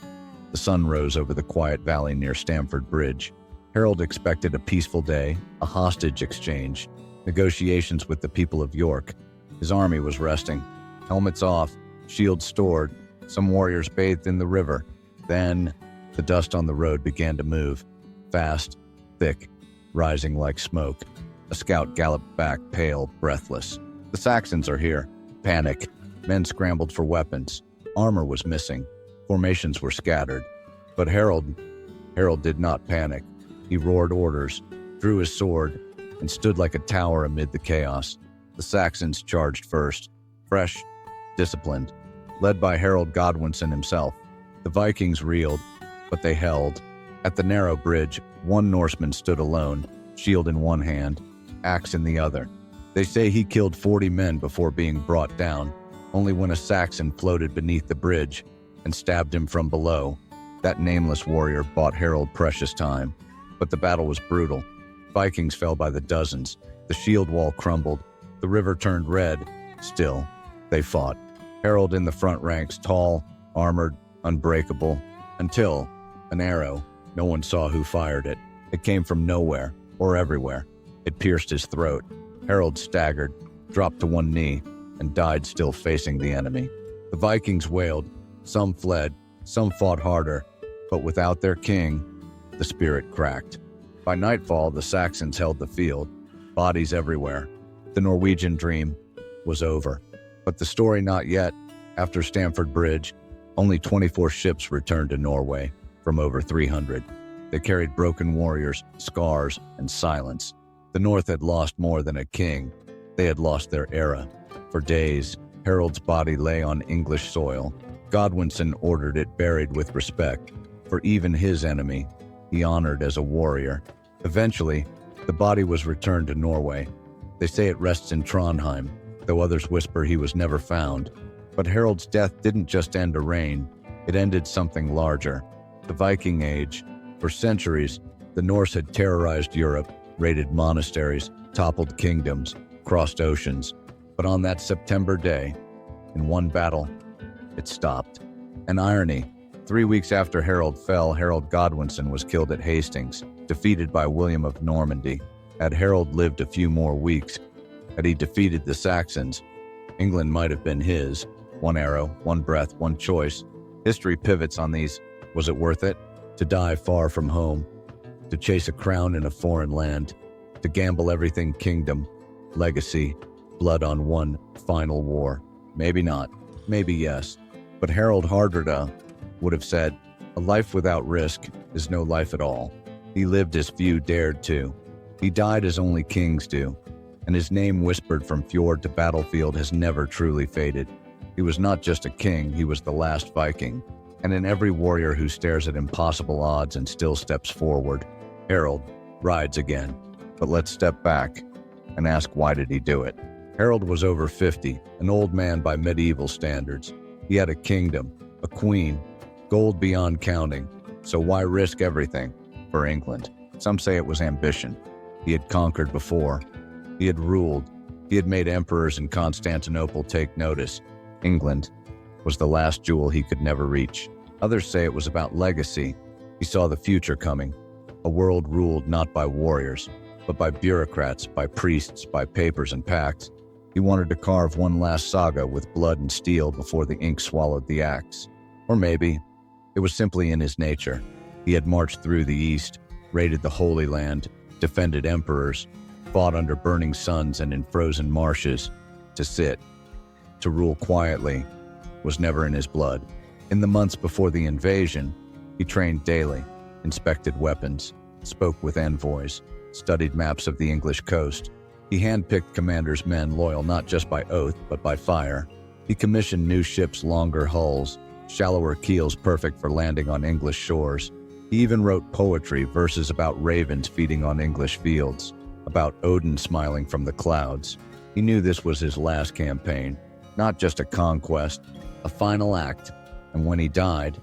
The sun rose over the quiet valley near Stamford Bridge. Harold expected a peaceful day, a hostage exchange, negotiations with the people of York. His army was resting, helmets off, shields stored, some warriors bathed in the river. Then, the dust on the road began to move, fast, thick, rising like smoke. A scout galloped back, pale, breathless. The Saxons are here. Panic. Men scrambled for weapons. Armor was missing. Formations were scattered. But Harold did not panic. He roared orders, drew his sword, and stood like a tower amid the chaos. The Saxons charged first, fresh, disciplined, led by Harald Godwinson himself. The Vikings reeled, but they held. At the narrow bridge, one Norseman stood alone, shield in one hand, axe in the other. They say he killed 40 men before being brought down, only when a Saxon floated beneath the bridge and stabbed him from below. That nameless warrior bought Harold precious time. But the battle was brutal. Vikings fell by the dozens. The shield wall crumbled. The river turned red. Still, they fought. Harold in the front ranks, tall, armored, unbreakable, until an arrow. No one saw who fired it. It came from nowhere, or everywhere. It pierced his throat. Harold staggered, dropped to one knee, and died still facing the enemy. The Vikings wailed. Some fled, some fought harder, but without their king, the spirit cracked. By nightfall, the Saxons held the field, bodies everywhere. The Norwegian dream was over. But the story not yet. After Stamford Bridge, only 24 ships returned to Norway from over 300. They carried broken warriors, scars, and silence. The North had lost more than a king. They had lost their era. For days, Harold's body lay on English soil. Godwinson ordered it buried with respect. For even his enemy, he honored as a warrior. Eventually, the body was returned to Norway. They say it rests in Trondheim, though others whisper he was never found. But Harold's death didn't just end a reign, it ended something larger. The Viking Age. For centuries, the Norse had terrorized Europe, raided monasteries, toppled kingdoms, crossed oceans. But on that September day, in one battle, it stopped. An irony. 3 weeks after Harold fell, Harald Godwinson was killed at Hastings, defeated by William of Normandy. Had Harold lived a few more weeks, had he defeated the Saxons, England might have been his. One arrow, one breath, one choice. History pivots on these. Was it worth it? To die far from home, to chase a crown in a foreign land, to gamble everything kingdom, legacy, blood on one final war. Maybe not, maybe yes. But Harald Hardrada would have said, a life without risk is no life at all. He lived as few dared to. He died as only kings do, and his name whispered from fjord to battlefield has never truly faded. He was not just a king, he was the last Viking. And in every warrior who stares at impossible odds and still steps forward, Harold rides again. But let's step back and ask, why did he do it? Harold was over 50, an old man by medieval standards. He had a kingdom, a queen, gold beyond counting. So why risk everything for England? Some say it was ambition. He had conquered before. He had ruled. He had made emperors in Constantinople take notice. England was the last jewel he could never reach. Others say it was about legacy. He saw the future coming, a world ruled not by warriors, but by bureaucrats, by priests, by papers and pacts. He wanted to carve one last saga with blood and steel before the ink swallowed the axe. Or maybe it was simply in his nature. He had marched through the East, raided the Holy Land, defended emperors, fought under burning suns and in frozen marshes. To sit, to rule quietly, was never in his blood. In the months before the invasion, he trained daily, inspected weapons, spoke with envoys, studied maps of the English coast. He handpicked commanders' men loyal not just by oath, but by fire. He commissioned new ships, longer hulls, shallower keels perfect for landing on English shores. He even wrote poetry, verses about ravens feeding on English fields, about Odin smiling from the clouds. He knew this was his last campaign, not just a conquest, a final act, and when he died,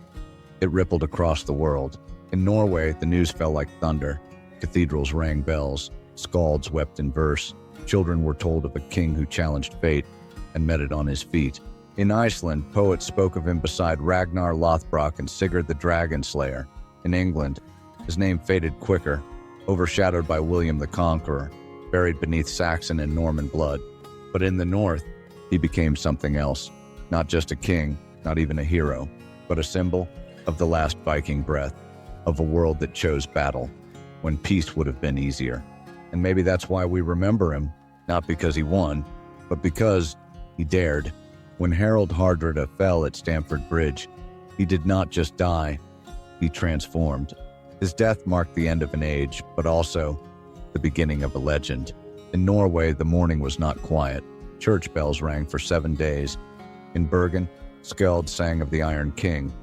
it rippled across the world. In Norway, the news fell like thunder. Cathedrals rang bells, skalds wept in verse, children were told of a king who challenged fate and met it on his feet. In Iceland, poets spoke of him beside Ragnar Lothbrok and Sigurd the Dragon Slayer. In England, his name faded quicker, overshadowed by William the Conqueror, buried beneath Saxon and Norman blood. But in the north, he became something else. Not just a king, not even a hero, but a symbol of the last Viking breath, of a world that chose battle, when peace would have been easier. And maybe that's why we remember him, not because he won, but because he dared. When Harald Hardrada fell at Stamford Bridge, he did not just die, he transformed. His death marked the end of an age, but also the beginning of a legend. In Norway, the mourning was not quiet. Church bells rang for 7 days. In Bergen, Skald sang of the Iron King,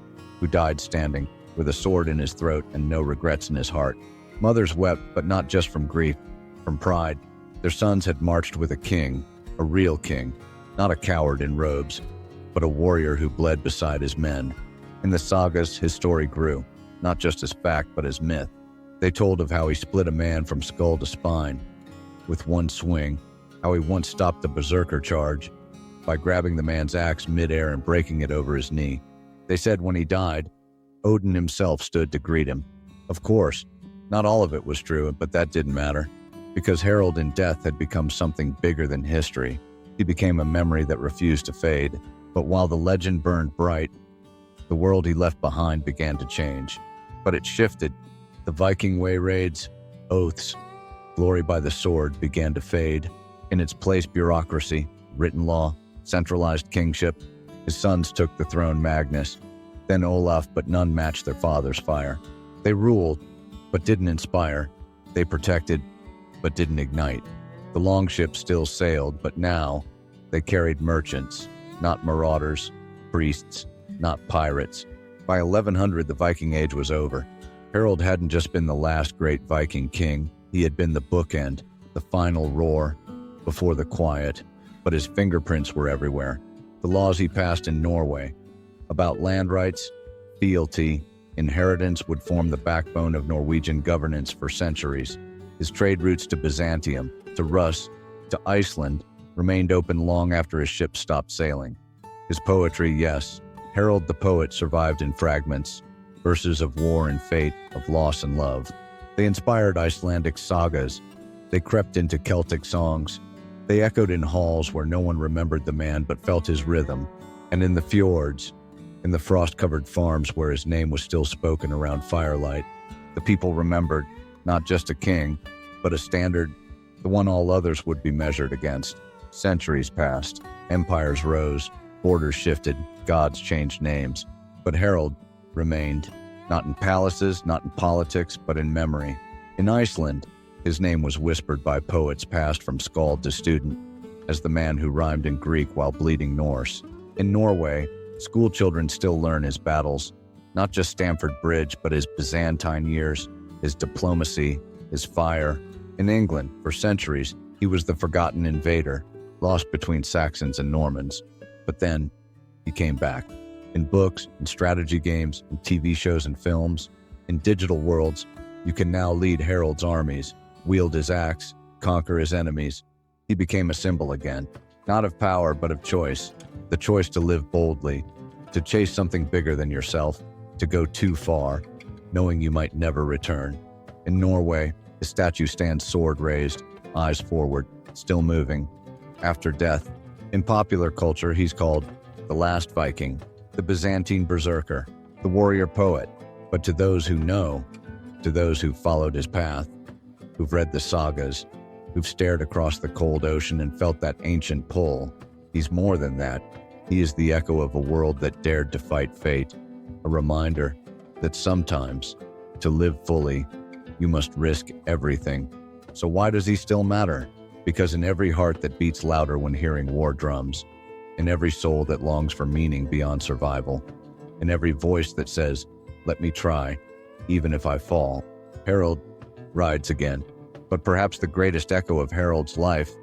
who died standing, with a sword in his throat and no regrets in his heart. Mothers wept, but not just from grief, from pride. Their sons had marched with a king, a real king, not a coward in robes, but a warrior who bled beside his men. In the sagas, his story grew, not just as fact, but as myth. They told of how he split a man from skull to spine with one swing, how he once stopped a berserker charge by grabbing the man's axe midair and breaking it over his knee. They said when he died, Odin himself stood to greet him. Of course, not all of it was true, but that didn't matter, because Harald in death had become something bigger than history. He became a memory that refused to fade. But while the legend burned bright, the world he left behind began to change. But it shifted. The Viking way raids, oaths, glory by the sword began to fade. In its place, bureaucracy, written law, centralized kingship. His sons took the throne, Magnus, then Olaf, but none matched their father's fire. They ruled, but didn't inspire. They protected, but didn't ignite. The longship still sailed, but now they carried merchants, not marauders, priests, not pirates. By 1100, the Viking Age was over. Harald hadn't just been the last great Viking king, he had been the bookend, the final roar, before the quiet, but his fingerprints were everywhere. The laws he passed in Norway, about land rights, fealty, inheritance would form the backbone of Norwegian governance for centuries. His trade routes to Byzantium, to Rus, to Iceland, remained open long after his ships stopped sailing. His poetry, yes, Harald the poet survived in fragments, verses of war and fate, of loss and love. They inspired Icelandic sagas. They crept into Celtic songs. They echoed in halls where no one remembered the man but felt his rhythm. And in the fjords, in the frost-covered farms where his name was still spoken around firelight, the people remembered not just a king, but a standard, the one all others would be measured against. Centuries passed, empires rose, borders shifted, gods changed names. But Harald remained, not in palaces, not in politics, but in memory. In Iceland, his name was whispered by poets passed from skald to student, as the man who rhymed in Greek while bleeding Norse. In Norway, school children still learn his battles, not just Stamford Bridge, but his Byzantine years, his diplomacy, his fire. In England, for centuries, he was the forgotten invader, lost between Saxons and Normans. But then, he came back. In books, in strategy games, in TV shows and films, in digital worlds, you can now lead Harald's armies, wield his axe, conquer his enemies. He became a symbol again, not of power, but of choice. The choice to live boldly, to chase something bigger than yourself, to go too far, knowing you might never return. In Norway, his statue stands sword raised, eyes forward, still moving. After death, in popular culture, he's called the last Viking, the Byzantine berserker, the warrior poet. But to those who know, to those who've followed his path, who've read the sagas, who've stared across the cold ocean and felt that ancient pull, he's more than that. He is the echo of a world that dared to fight fate, a reminder that sometimes, to live fully, you must risk everything. So why does he still matter? Because in every heart that beats louder when hearing war drums, in every soul that longs for meaning beyond survival, in every voice that says, "Let me try, even if I fall." Harald rides again. But perhaps the greatest echo of Harald's life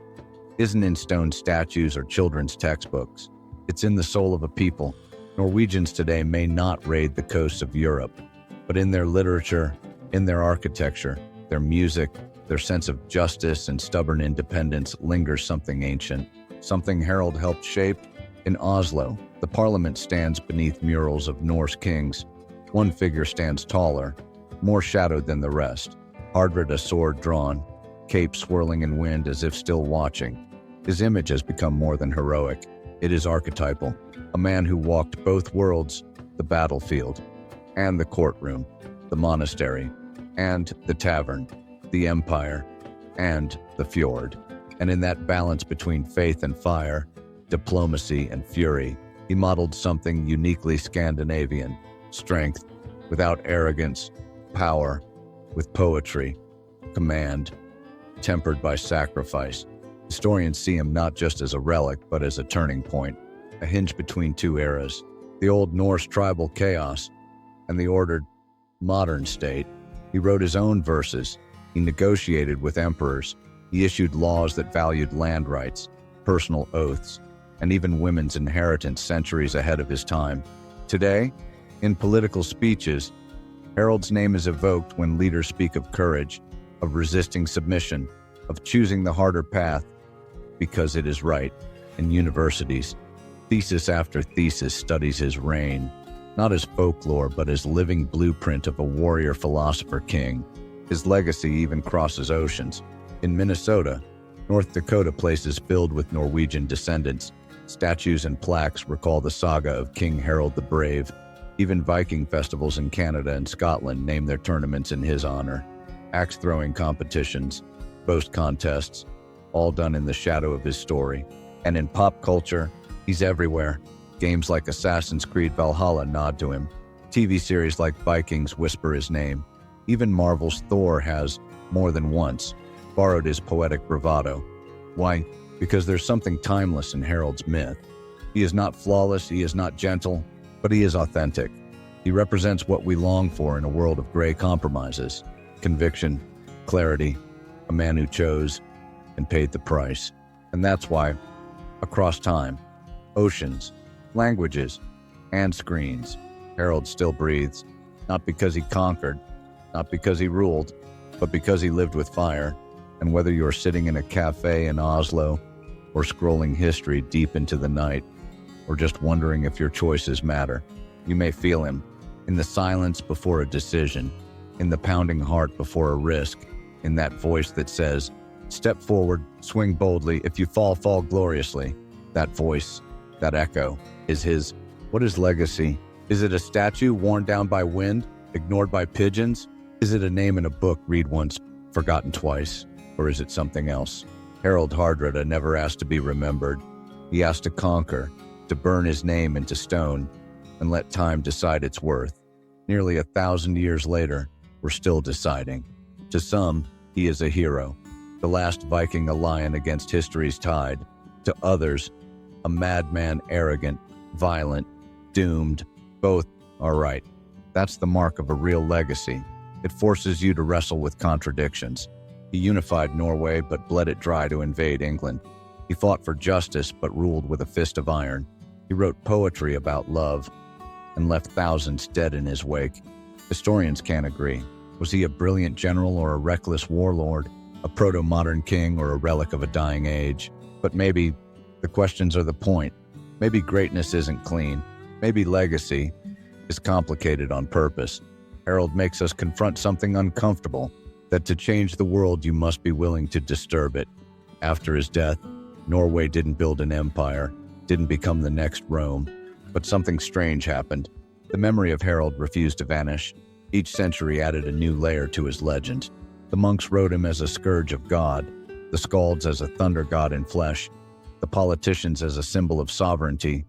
isn't in stone statues or children's textbooks. It's in the soul of a people. Norwegians today may not raid the coasts of Europe, but in their literature, in their architecture, their music, their sense of justice and stubborn independence lingers something ancient, something Harald helped shape. In Oslo, the parliament stands beneath murals of Norse kings. One figure stands taller, more shadowed than the rest. Hardrada, sword drawn, cape swirling in wind as if still watching. His image has become more than heroic. It is archetypal. A man who walked both worlds, the battlefield, and the courtroom, the monastery, and the tavern, the empire, and the fjord. And in that balance between faith and fire, diplomacy and fury, he modeled something uniquely Scandinavian: strength without arrogance, power with poetry, command tempered by sacrifice. Historians see him not just as a relic, but as a turning point, a hinge between two eras, the old Norse tribal chaos and the ordered modern state. He wrote his own verses. He negotiated with emperors. He issued laws that valued land rights, personal oaths, and even women's inheritance centuries ahead of his time. Today, in political speeches, Harald's name is evoked when leaders speak of courage, of resisting submission, of choosing the harder path because it is right. In universities, thesis after thesis studies his reign, not as folklore but as living blueprint of a warrior philosopher king. His legacy even crosses oceans. In Minnesota, North Dakota, places filled with Norwegian descendants, statues and plaques recall the saga of King Harald the Brave. Even Viking festivals in Canada and Scotland name their tournaments in his honor. Axe-throwing competitions, boast contests, all done in the shadow of his story. And in pop culture, he's everywhere. Games like Assassin's Creed Valhalla nod to him. TV series like Vikings whisper his name. Even Marvel's Thor has, more than once, borrowed his poetic bravado. Why? Because there's something timeless in Harald's myth. He is not flawless, he is not gentle, but he is authentic. He represents what we long for in a world of gray compromises: conviction, clarity, a man who chose and paid the price. And that's why, across time, oceans, languages, and screens, Harald still breathes, not because he conquered, not because he ruled, but because he lived with fire. And whether you're sitting in a cafe in Oslo, or scrolling history deep into the night, or just wondering if your choices matter, you may feel him in the silence before a decision, in the pounding heart before a risk, in that voice that says, "Step forward, swing boldly, if you fall, fall gloriously." That voice, that echo, is his. What is legacy? Is it a statue worn down by wind, ignored by pigeons? Is it a name in a book, read once, forgotten twice? Or is it something else? Harald Hardrada never asked to be remembered. He asked to conquer, to burn his name into stone, and let time decide its worth. Nearly 1,000 years later, we're still deciding. To some, he is a hero, the last Viking, a lion against history's tide. To others, a madman, arrogant, violent, doomed. Both are right. That's the mark of a real legacy. It forces you to wrestle with contradictions. He unified Norway but bled it dry to invade England. He fought for justice but ruled with a fist of iron. He wrote poetry about love and left thousands dead in his wake. Historians can't agree. Was he a brilliant general or a reckless warlord, a proto-modern king or a relic of a dying age? But maybe the questions are the point. Maybe greatness isn't clean. Maybe legacy is complicated on purpose. Harald makes us confront something uncomfortable, that to change the world you must be willing to disturb it. After his death, Norway didn't build an empire, didn't become the next Rome, but something strange happened. The memory of Harald refused to vanish. Each century added a new layer to his legend. The monks wrote him as a scourge of God, the skalds as a thunder god in flesh, the politicians as a symbol of sovereignty,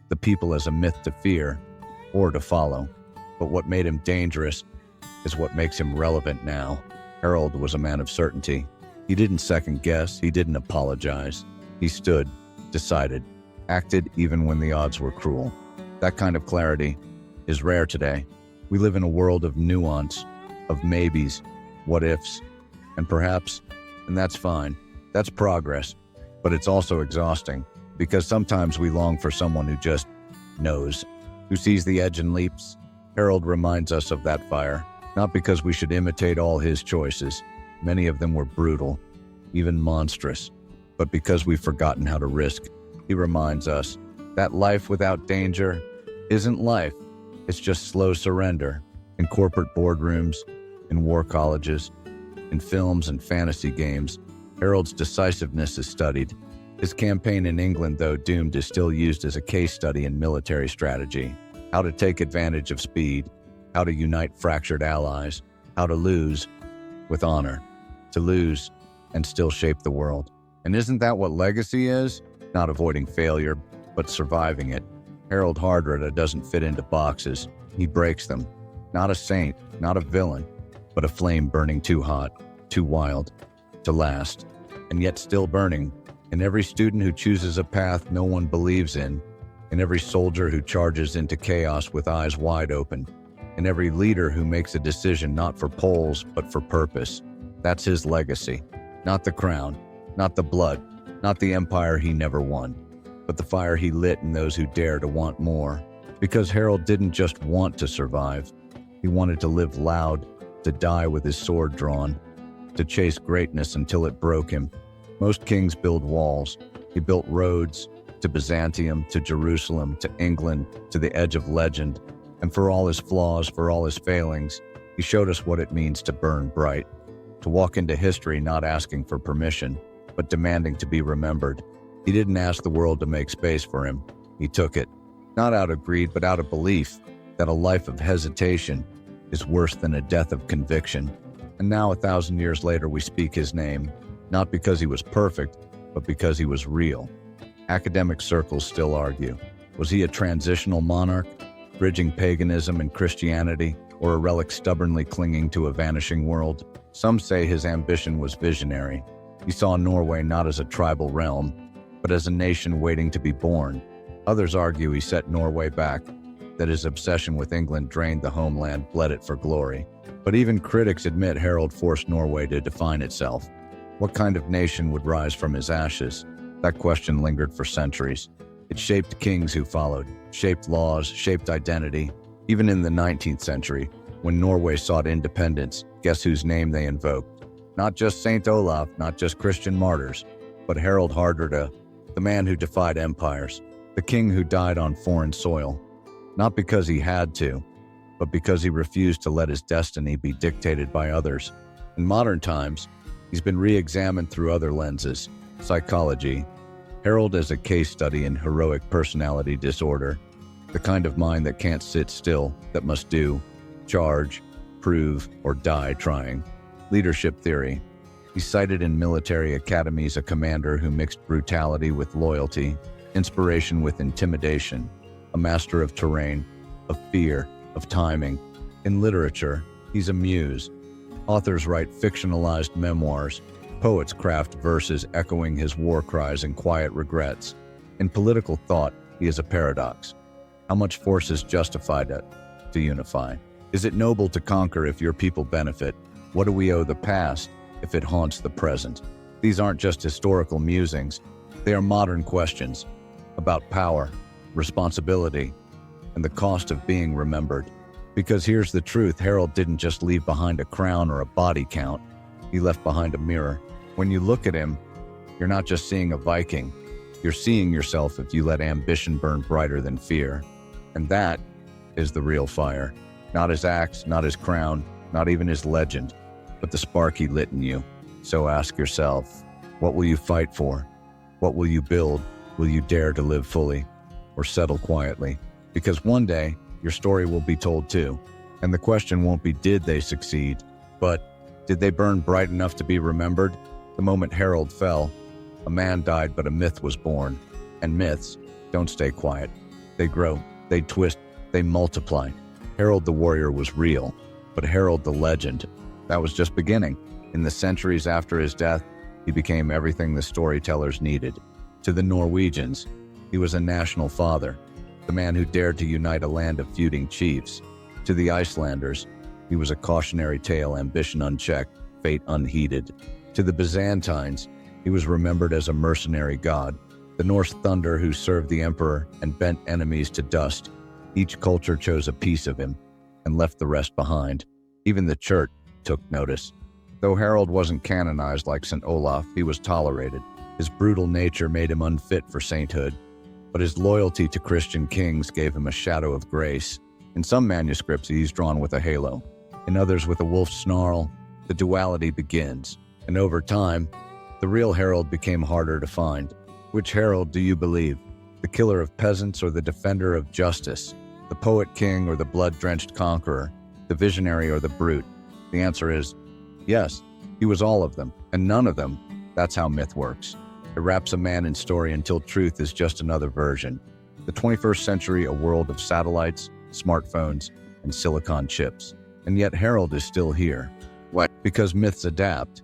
the people as a myth to fear or to follow. But what made him dangerous is what makes him relevant now. Harald was a man of certainty. He didn't second guess, he didn't apologize. He stood, decided, acted even when the odds were cruel. That kind of clarity is rare today. We live in a world of nuance, of maybes, what ifs, and perhaps, and that's fine. That's progress, but it's also exhausting because sometimes we long for someone who just knows, who sees the edge and leaps. Harald reminds us of that fire, not because we should imitate all his choices. Many of them were brutal, even monstrous, but because we've forgotten how to risk. He reminds us that life without danger isn't life. It's just slow surrender in corporate boardrooms, in war colleges, in films and fantasy games. Harald's decisiveness is studied. His campaign in England, though doomed, is still used as a case study in military strategy. How to take advantage of speed, how to unite fractured allies, how to lose with honor, to lose and still shape the world. And isn't that what legacy is? Not avoiding failure, but surviving it. Harald Hardrada doesn't fit into boxes. He breaks them. Not a saint, not a villain, but a flame burning too hot, too wild, to last, and yet still burning. In every student who chooses a path no one believes in every soldier who charges into chaos with eyes wide open, in every leader who makes a decision not for polls but for purpose. That's his legacy. Not the crown, not the blood, not the empire he never won, but the fire he lit in those who dare to want more. Because Harald didn't just want to survive. He wanted to live loud, to die with his sword drawn, to chase greatness until it broke him. Most kings build walls. He built roads to Byzantium, to Jerusalem, to England, to the edge of legend. And for all his flaws, for all his failings, he showed us what it means to burn bright, to walk into history not asking for permission, but demanding to be remembered. He didn't ask the world to make space for him. He took it, not out of greed, but out of belief that a life of hesitation is worse than a death of conviction. And now, 1,000 years later, we speak his name, not because he was perfect, but because he was real. Academic circles still argue. Was he a transitional monarch, bridging paganism and Christianity, or a relic stubbornly clinging to a vanishing world? Some say his ambition was visionary. He saw Norway not as a tribal realm, but as a nation waiting to be born. Others argue he set Norway back, that his obsession with England drained the homeland, bled it for glory. But even critics admit Harald forced Norway to define itself. What kind of nation would rise from his ashes? That question lingered for centuries. It shaped kings who followed, shaped laws, shaped identity. Even in the 19th century, when Norway sought independence, guess whose name they invoked? Not just Saint Olaf, not just Christian martyrs, but Harald Hardrada, the man who defied empires, the king who died on foreign soil. Not because he had to, but because he refused to let his destiny be dictated by others. In modern times, he's been re-examined through other lenses: psychology. Harald as a case study in heroic personality disorder, the kind of mind that can't sit still, that must do, charge, prove, or die trying. Leadership theory. He's cited in military academies, a commander who mixed brutality with loyalty, inspiration with intimidation, a master of terrain, of fear, of timing. In literature, he's a muse. Authors write fictionalized memoirs. Poets craft verses echoing his war cries and quiet regrets. In political thought, he is a paradox. How much force is justified to unify? Is it noble to conquer if your people benefit? What do we owe the past if it haunts the present? These aren't just historical musings. They are modern questions about power, responsibility, and the cost of being remembered. Because here's the truth: Harald didn't just leave behind a crown or a body count. He left behind a mirror. When you look at him, you're not just seeing a Viking. You're seeing yourself if you let ambition burn brighter than fear. And that is the real fire. Not his axe, not his crown, not even his legend, but the spark he lit in you. So ask yourself, what will you fight for? What will you build? Will you dare to live fully or settle quietly? Because one day, your story will be told too. And the question won't be, did they succeed? But did they burn bright enough to be remembered? The moment Harald fell, a man died, but a myth was born. And myths don't stay quiet. They grow, they twist, they multiply. Harald the warrior was real, but Harald the legend, that was just beginning. In the centuries after his death, he became everything the storytellers needed. To the Norwegians, he was a national father. the man who dared to unite a land of feuding chiefs. To the Icelanders, he was a cautionary tale, ambition unchecked, fate unheeded. To the Byzantines, he was remembered as a mercenary god, the Norse thunder who served the emperor and bent enemies to dust. Each culture chose a piece of him and left the rest behind. Even the church took notice. Though Harald wasn't canonized like St. Olaf, he was tolerated. His brutal nature made him unfit for sainthood, but his loyalty to Christian kings gave him a shadow of grace. In some manuscripts, he's drawn with a halo. In others, with a wolf's snarl. The duality begins, and over time, the real Harald became harder to find. Which Harald do you believe? The killer of peasants or the defender of justice? The poet-king or the blood-drenched conqueror? The visionary or the brute? The answer is, yes, he was all of them, and none of them. That's how myth works. It wraps a man in story until truth is just another version. The 21st century, a world of satellites, smartphones, and silicon chips. And yet Harald is still here. Why? Because myths adapt,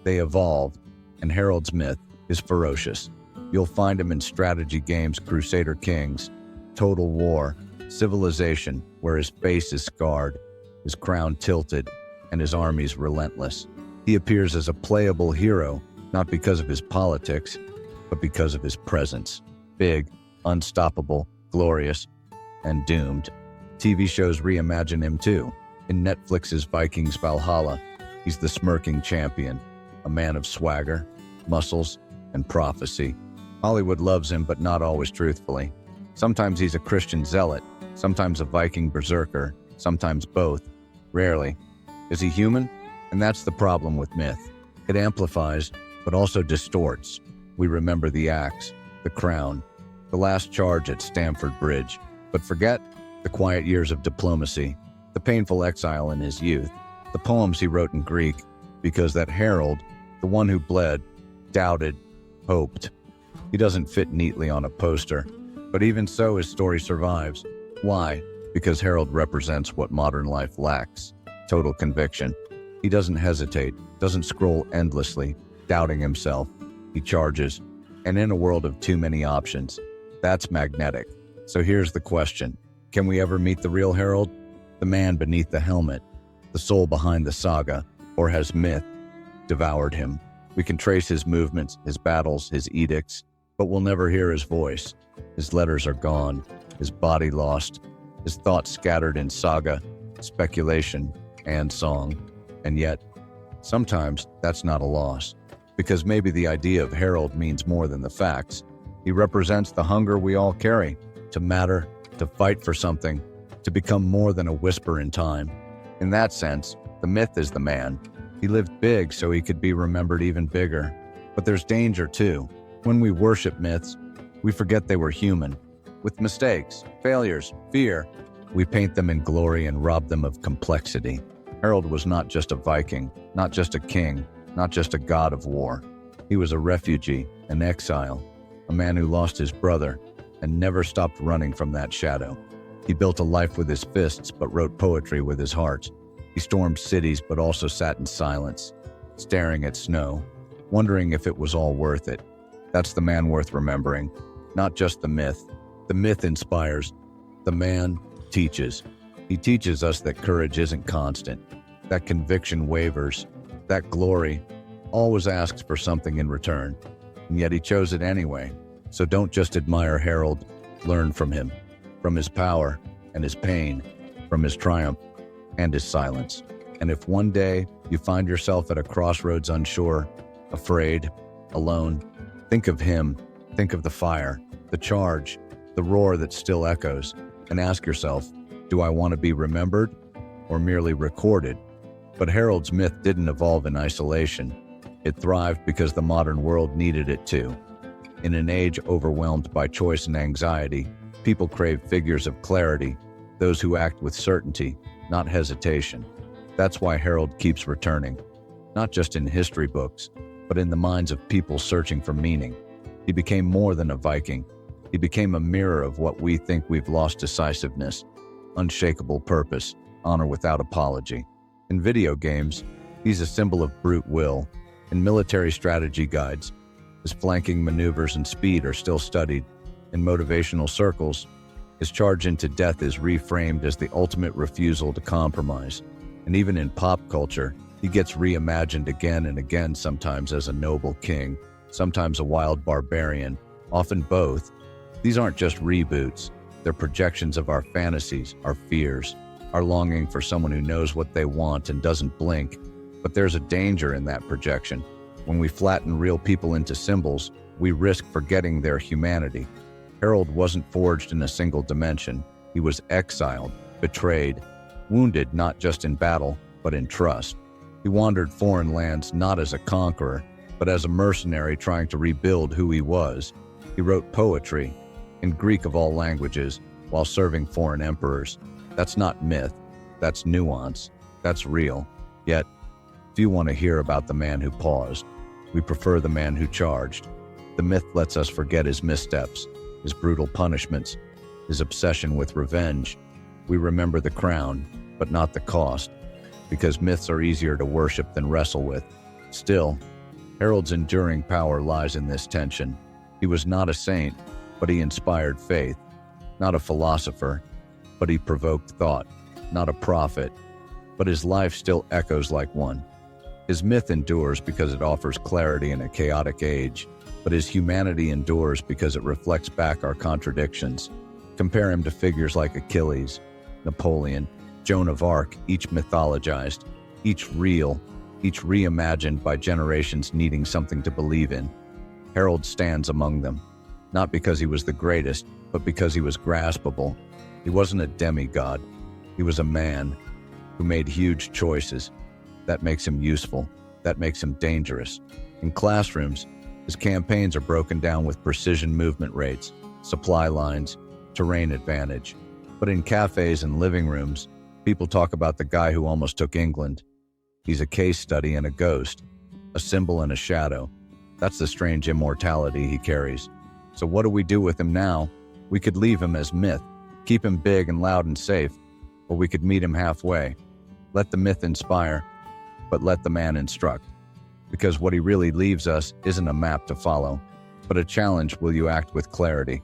they evolve, and Harald's myth is ferocious. You'll find him in strategy games, Crusader Kings, Total War, Civilization, where his face is scarred, his crown tilted, and his armies relentless. He appears as a playable hero, not because of his politics, but because of his presence. Big, unstoppable, glorious, and doomed. TV shows reimagine him too. In Netflix's Viking's Valhalla, he's the smirking champion, a man of swagger, muscles, and prophecy. Hollywood loves him, but not always truthfully. Sometimes he's a Christian zealot, sometimes a Viking berserker, sometimes both. Rarely. Is he human? And that's the problem with myth. It amplifies, but also distorts. We remember the axe, the crown, the last charge at Stamford Bridge, but forget the quiet years of diplomacy, the painful exile in his youth, the poems he wrote in Greek, because that Harald, the one who bled, doubted, hoped. He doesn't fit neatly on a poster, but even so his story survives. Why? Because Harald represents what modern life lacks: total conviction. He doesn't hesitate, doesn't scroll endlessly, doubting himself. He charges. And in a world of too many options, that's magnetic. So here's the question. Can we ever meet the real Harald? The man beneath the helmet, the soul behind the saga, or has myth devoured him? We can trace his movements, his battles, his edicts, but we'll never hear his voice. His letters are gone, his body lost, his thoughts scattered in saga, speculation, and song. And yet, sometimes that's not a loss, because maybe the idea of Harald means more than the facts. He represents the hunger we all carry, to matter, to fight for something, to become more than a whisper in time. In that sense, the myth is the man. He lived big so he could be remembered even bigger. But there's danger too. When we worship myths, we forget they were human. With mistakes, failures, fear, we paint them in glory and rob them of complexity. Harald was not just a Viking, not just a king, not just a god of war. He was a refugee, an exile, a man who lost his brother and never stopped running from that shadow. He built a life with his fists, but wrote poetry with his heart. He stormed cities, but also sat in silence, staring at snow, wondering if it was all worth it. That's the man worth remembering, not just the myth. The myth inspires. The man teaches. He teaches us that courage isn't constant, that conviction wavers, that glory always asks for something in return, and yet he chose it anyway. So don't just admire Harald, learn from him, from his power and his pain, from his triumph and his silence. And if one day you find yourself at a crossroads unsure, afraid, alone, think of him, think of the fire, the charge, the roar that still echoes, and ask yourself, do I want to be remembered or merely recorded? But Harald's myth didn't evolve in isolation. It thrived because the modern world needed it to. In an age overwhelmed by choice and anxiety, people crave figures of clarity, those who act with certainty, not hesitation. That's why Harald keeps returning, not just in history books, but in the minds of people searching for meaning. He became more than a Viking. He became a mirror of what we think we've lost: decisiveness, unshakable purpose, honor without apology. In video games, he's a symbol of brute will. In military strategy guides, his flanking maneuvers and speed are still studied. In motivational circles, His charge into death is reframed as the ultimate refusal to compromise. And even in pop culture, he gets reimagined again and again, sometimes as a noble king, sometimes a wild barbarian, often both. These aren't just reboots, they're projections of our fantasies, our fears, our longing for someone who knows what they want and doesn't blink. But there's a danger in that projection. When we flatten real people into symbols, we risk forgetting their humanity. Harald wasn't forged in a single dimension. He was exiled, betrayed, wounded not just in battle, but in trust. He wandered foreign lands not as a conqueror, but as a mercenary trying to rebuild who he was. He wrote poetry, in Greek of all languages, while serving foreign emperors. That's not myth, that's nuance, that's real. Yet, few want to hear about the man who paused. We prefer the man who charged. The myth lets us forget his missteps, his brutal punishments, his obsession with revenge. We remember the crown, but not the cost, because myths are easier to worship than wrestle with. Still, Harald's enduring power lies in this tension. He was not a saint, but he inspired faith. Not a philosopher, but he provoked thought. Not a prophet, but his life still echoes like one. His myth endures because it offers clarity in a chaotic age, but his humanity endures because it reflects back our contradictions. Compare him to figures like Achilles, Napoleon, Joan of Arc, each mythologized, each real, each reimagined by generations needing something to believe in. Harald stands among them, not because he was the greatest, but because he was graspable. He wasn't a demigod. He was a man who made huge choices. That makes him useful. That makes him dangerous. In classrooms, his campaigns are broken down with precision movement rates, supply lines, terrain advantage. But in cafes and living rooms, people talk about the guy who almost took England. He's a case study and a ghost, a symbol and a shadow. That's the strange immortality he carries. So what do we do with him now? We could leave him as myth, keep him big and loud and safe, or we could meet him halfway. Let the myth inspire, but let the man instruct. Because what he really leaves us isn't a map to follow, but a challenge. Will you act with clarity?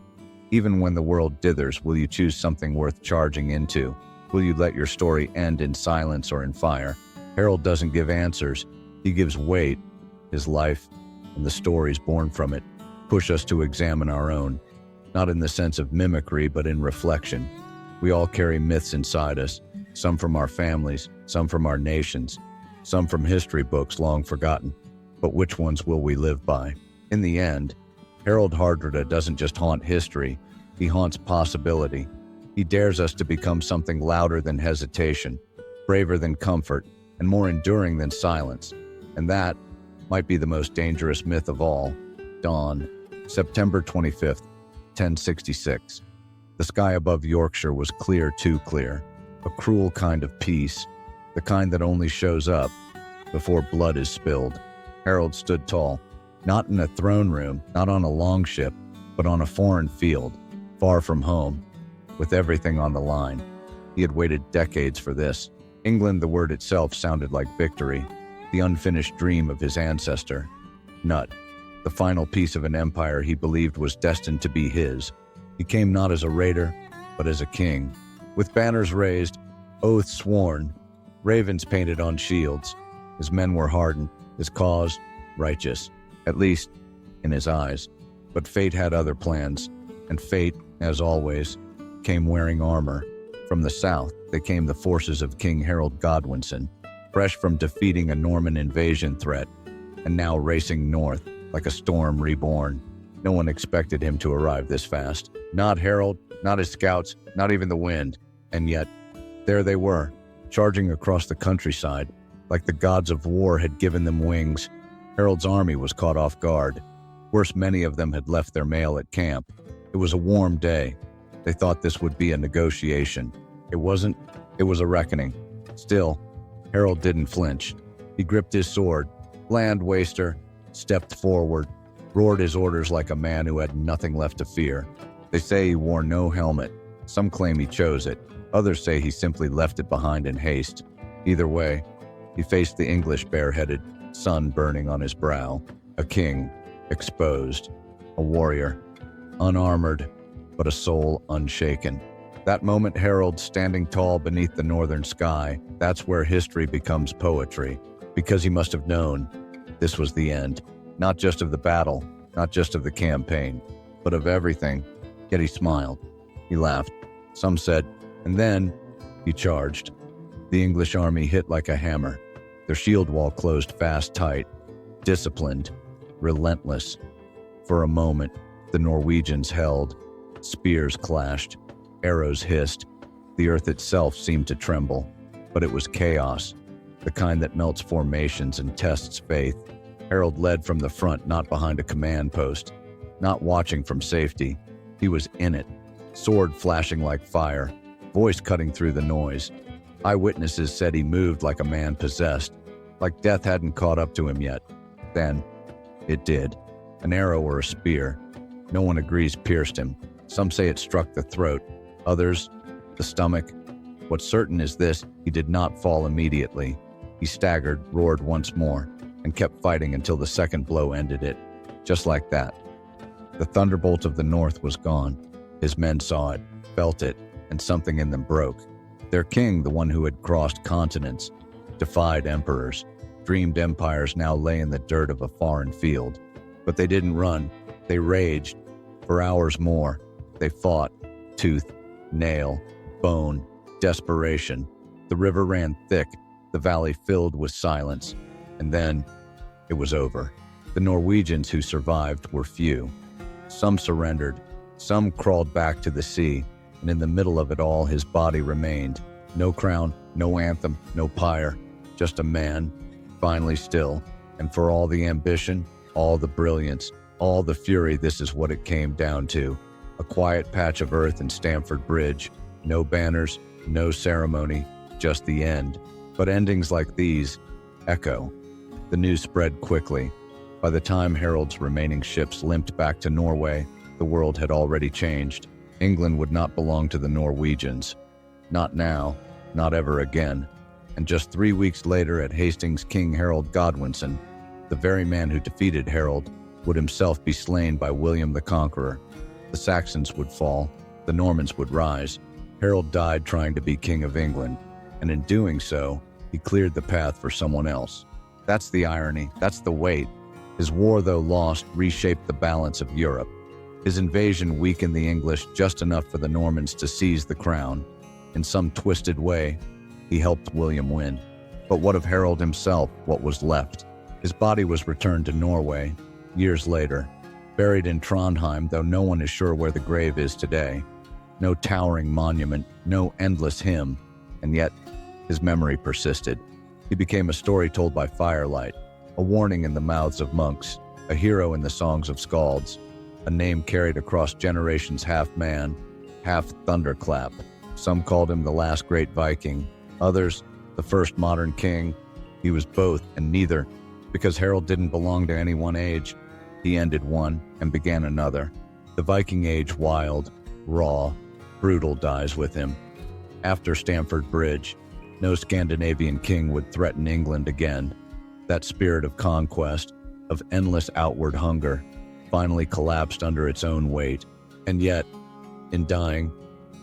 Even when the world dithers, will you choose something worth charging into? Will you let your story end in silence or in fire? Harald doesn't give answers, he gives weight. His life, and the stories born from it, push us to examine our own, not in the sense of mimicry, but in reflection. We all carry myths inside us, some from our families, some from our nations, some from history books long forgotten. But which ones will we live by? In the end, Harald Hardrada doesn't just haunt history, he haunts possibility. He dares us to become something louder than hesitation, braver than comfort, and more enduring than silence. And that might be the most dangerous myth of all. Dawn, September 25th, 1066. The sky above Yorkshire was clear, too clear. A cruel kind of peace, the kind that only shows up before blood is spilled. Harald stood tall, not in a throne room, not on a longship, but on a foreign field, far from home, with everything on the line. He had waited decades for this. England, the word itself, sounded like victory, the unfinished dream of his ancestor. Nut, the final piece of an empire he believed was destined to be his. He came not as a raider, but as a king, with banners raised, oaths sworn, ravens painted on shields. His men were hardened, his cause righteous, at least in his eyes. But fate had other plans, and fate, as always, came wearing armor. From the south, they came the forces of King Harold Godwinson, fresh from defeating a Norman invasion threat, and now racing north like a storm reborn. No one expected him to arrive this fast. Not Harold, not his scouts, not even the wind. And yet, there they were, charging across the countryside, like the gods of war had given them wings. Harold's army was caught off guard. Worse, many of them had left their mail at camp. It was a warm day. They thought this would be a negotiation. It wasn't. It was a reckoning. Still, Harald didn't flinch. He gripped his sword, land waster, stepped forward, roared his orders like a man who had nothing left to fear. They say he wore no helmet. Some claim he chose it. Others say he simply left it behind in haste. Either way, he faced the English bareheaded, sun burning on his brow. A king, exposed. A warrior, unarmored, but a soul unshaken. That moment Harold standing tall beneath the northern sky, that's where history becomes poetry, because he must have known this was the end, not just of the battle, not just of the campaign, but of everything. Yet he smiled. He laughed. Some said, and then he charged. The English army hit like a hammer. Their shield wall closed fast tight, disciplined, relentless. For a moment, the Norwegians held. Spears clashed. Arrows hissed. The earth itself seemed to tremble. But it was chaos, the kind that melts formations and tests faith. Harald led from the front, not behind a command post, not watching from safety. He was in it, sword flashing like fire, voice cutting through the noise. Eyewitnesses said he moved like a man possessed, like death hadn't caught up to him yet. Then, it did. An arrow or a spear. No one agrees pierced him. Some say it struck the throat, others, the stomach. What's certain is this: he did not fall immediately. He staggered, roared once more, and kept fighting until the second blow ended it. Just like that. The thunderbolt of the north was gone. His men saw it, felt it, and something in them broke. Their king, the one who had crossed continents, defied emperors, dreamed empires now lay in the dirt of a foreign field. But they didn't run. They raged. For hours more, they fought, tooth, nail, bone, desperation. The river ran thick, the valley filled with silence. And then, it was over. The Norwegians who survived were few. Some surrendered, some crawled back to the sea, and in the middle of it all his body remained. No crown, no anthem, no pyre, just a man, finally still. And for all the ambition, all the brilliance, all the fury, this is what it came down to. A quiet patch of earth in Stamford Bridge. No banners, no ceremony, just the end. But endings like these echo. The news spread quickly. By the time Harold's remaining ships limped back to Norway, the world had already changed. England would not belong to the Norwegians. Not now, not ever again. And just 3 weeks later at Hastings, King Harold Godwinson, the very man who defeated Harold, would himself be slain by William the Conqueror. The Saxons would fall, the Normans would rise. Harold died trying to be King of England, and in doing so, he cleared the path for someone else. That's the irony, that's the weight. His war, though lost, reshaped the balance of Europe. His invasion weakened the English just enough for the Normans to seize the crown. In some twisted way, he helped William win. But what of Harold himself? What was left? His body was returned to Norway, years later, buried in Trondheim, though no one is sure where the grave is today. No towering monument, no endless hymn, and yet his memory persisted. He became a story told by firelight, a warning in the mouths of monks, a hero in the songs of skalds, a name carried across generations, half man, half thunderclap. Some called him the last great Viking, others the first modern king. He was both and neither, because Harold didn't belong to any one age. He ended one and began another. The Viking age, wild, raw, brutal, dies with him. After Stamford Bridge, no Scandinavian king would threaten England again. That spirit of conquest, of endless outward hunger, finally collapsed under its own weight. And yet, in dying,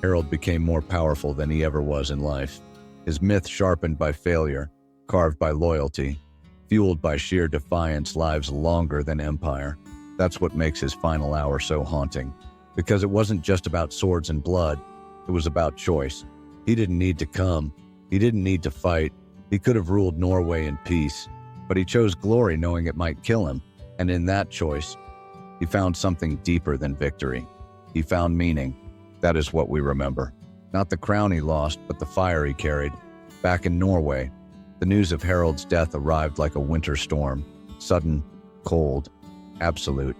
Harold became more powerful than he ever was in life. His myth sharpened by failure, carved by loyalty, fueled by sheer defiance, lives longer than empire. That's what makes his final hour so haunting. Because it wasn't just about swords and blood, it was about choice. He didn't need to come. He didn't need to fight. He could have ruled Norway in peace. But he chose glory knowing it might kill him. And in that choice, he found something deeper than victory. He found meaning. That is what we remember. Not the crown he lost, but the fire he carried. Back in Norway, the news of Harold's death arrived like a winter storm. Sudden, cold, absolute.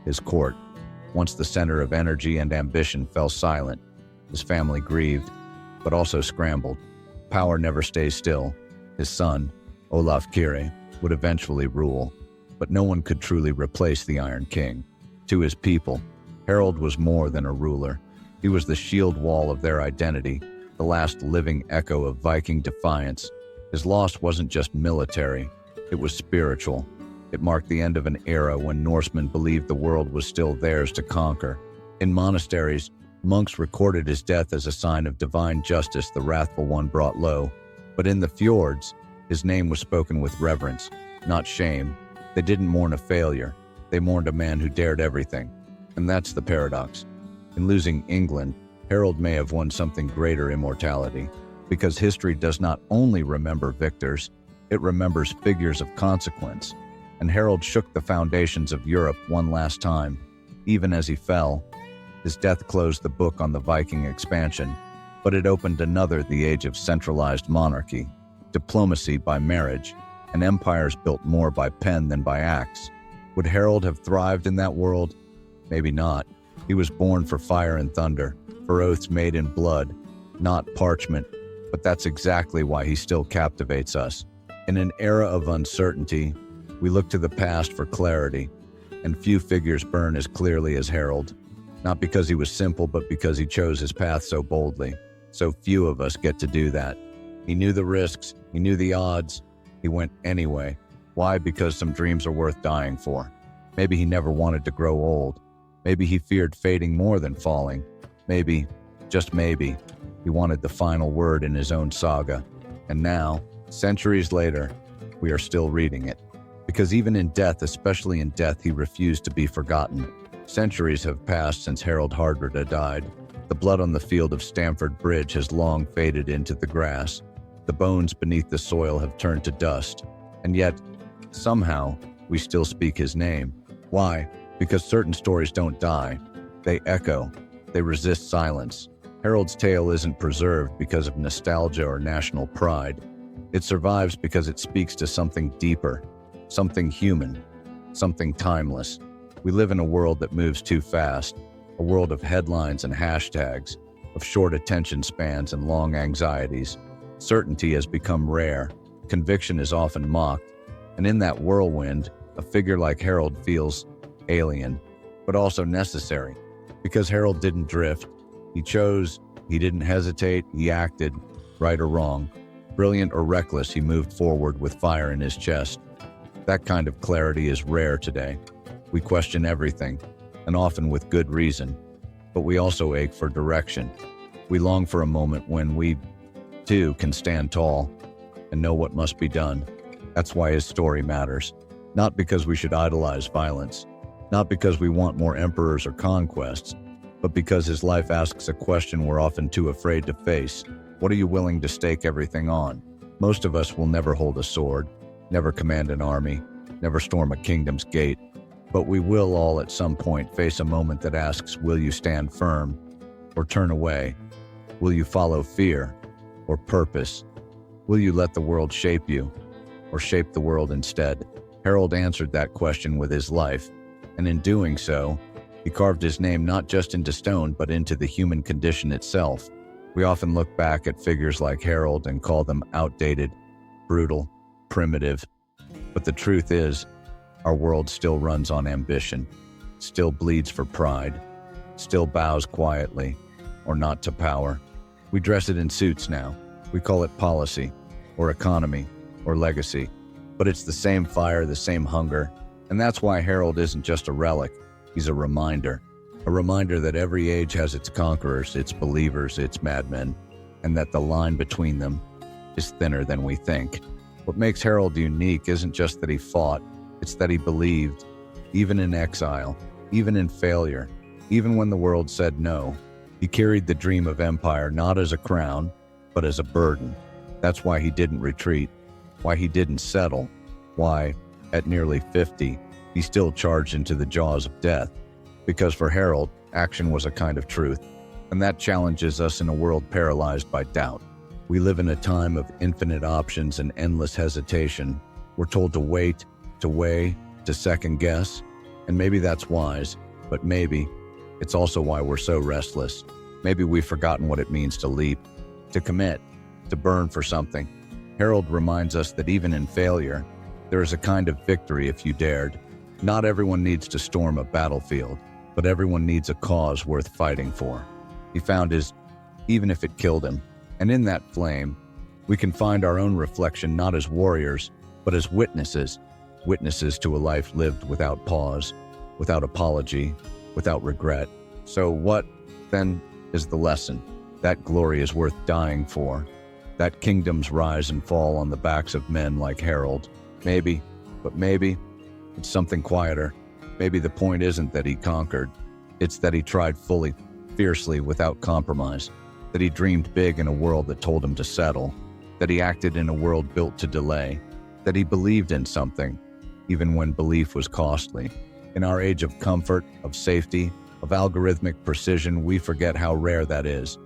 His court, once the center of energy and ambition, fell silent. His family grieved, but also scrambled. Power never stays still. His son, Olaf Kyrre, would eventually rule, but no one could truly replace the Iron King. To his people, Harold was more than a ruler. He was the shield wall of their identity, the last living echo of Viking defiance. His loss wasn't just military, it was spiritual. It marked the end of an era when Norsemen believed the world was still theirs to conquer. In monasteries, Monks recorded his death as a sign of divine justice the wrathful one brought low. But in the fjords, his name was spoken with reverence, not shame. They didn't mourn a failure. They mourned a man who dared everything. And that's the paradox. In losing England, Harald may have won something greater: immortality. Because history does not only remember victors, it remembers figures of consequence. And Harald shook the foundations of Europe one last time. Even as he fell, his death closed the book on the Viking expansion, but it opened another, the age of centralized monarchy, diplomacy by marriage, and empires built more by pen than by axe. Would Harald have thrived in that world? Maybe not. He was born for fire and thunder, for oaths made in blood, not parchment, but that's exactly why he still captivates us. In an era of uncertainty, we look to the past for clarity, and few figures burn as clearly as Harald. Not because he was simple, but because he chose his path so boldly. So few of us get to do that. He knew the risks, he knew the odds, he went anyway. Why? Because some dreams are worth dying for. Maybe he never wanted to grow old. Maybe he feared fading more than falling. Maybe, just maybe, he wanted the final word in his own saga. And now, centuries later, we are still reading it. Because even in death, especially in death, he refused to be forgotten. Centuries have passed since Harald Hardrada died. The blood on the field of Stamford Bridge has long faded into the grass. The bones beneath the soil have turned to dust. And yet, somehow, we still speak his name. Why? Because certain stories don't die. They echo. They resist silence. Harald's tale isn't preserved because of nostalgia or national pride. It survives because it speaks to something deeper, something human, something timeless. We live in a world that moves too fast, a world of headlines and hashtags, of short attention spans and long anxieties. Certainty has become rare, conviction is often mocked, and in that whirlwind, a figure like Harald feels alien, but also necessary. Because Harald didn't drift, he chose, he didn't hesitate, he acted, right or wrong. Brilliant or reckless, he moved forward with fire in his chest. That kind of clarity is rare today. We question everything, and often with good reason, but we also ache for direction. We long for a moment when we, too, can stand tall and know what must be done. That's why his story matters. Not because we should idolize violence, not because we want more emperors or conquests, but because his life asks a question we're often too afraid to face. What are you willing to stake everything on? Most of us will never hold a sword, never command an army, never storm a kingdom's gate. But we will all at some point face a moment that asks, will you stand firm or turn away? Will you follow fear or purpose? Will you let the world shape you or shape the world instead? Harald answered that question with his life, and in doing so, he carved his name not just into stone but into the human condition itself. We often look back at figures like Harald and call them outdated, brutal, primitive. But the truth is, our world still runs on ambition, still bleeds for pride, still bows quietly, or not to power. We dress it in suits now. We call it policy, or economy, or legacy. But it's the same fire, the same hunger, and that's why Harald isn't just a relic, he's a reminder. A reminder that every age has its conquerors, its believers, its madmen, and that the line between them is thinner than we think. What makes Harald unique isn't just that he fought, it's that he believed, even in exile, even in failure, even when the world said no. He carried the dream of empire not as a crown, but as a burden. That's why he didn't retreat, why he didn't settle, why, at nearly 50, he still charged into the jaws of death. Because for Harald, action was a kind of truth, and that challenges us in a world paralyzed by doubt. We live in a time of infinite options and endless hesitation. We're told to wait, to weigh, to second guess, and maybe that's wise, but maybe it's also why we're so restless. Maybe we've forgotten what it means to leap, to commit, to burn for something. Harald reminds us that even in failure, there is a kind of victory if you dared. Not everyone needs to storm a battlefield, but everyone needs a cause worth fighting for. He found his, even if it killed him, and in that flame, we can find our own reflection not as warriors, but as witnesses to a life lived without pause, without apology, without regret. So what, then, is the lesson. That glory is worth dying for. That kingdoms rise and fall on the backs of men like Harald. Maybe, but maybe, it's something quieter. Maybe the point isn't that he conquered. It's that he tried fully, fiercely, without compromise. That he dreamed big in a world that told him to settle. That he acted in a world built to delay. That he believed in something, even when belief was costly. In our age of comfort, of safety, of algorithmic precision, we forget how rare that is.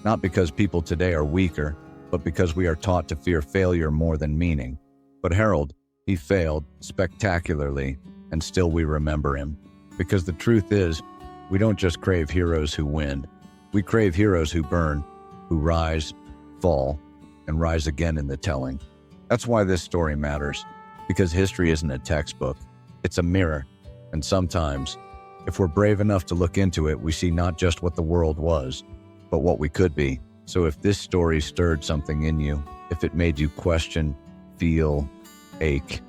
Not because people today are weaker, but because we are taught to fear failure more than meaning. But Harald, he failed spectacularly, and still we remember him. Because the truth is, we don't just crave heroes who win. We crave heroes who burn, who rise, fall, and rise again in the telling. That's why this story matters. Because history isn't a textbook. It's a mirror. And sometimes, if we're brave enough to look into it, we see not just what the world was, but what we could be. So if this story stirred something in you, if it made you question, feel, ache,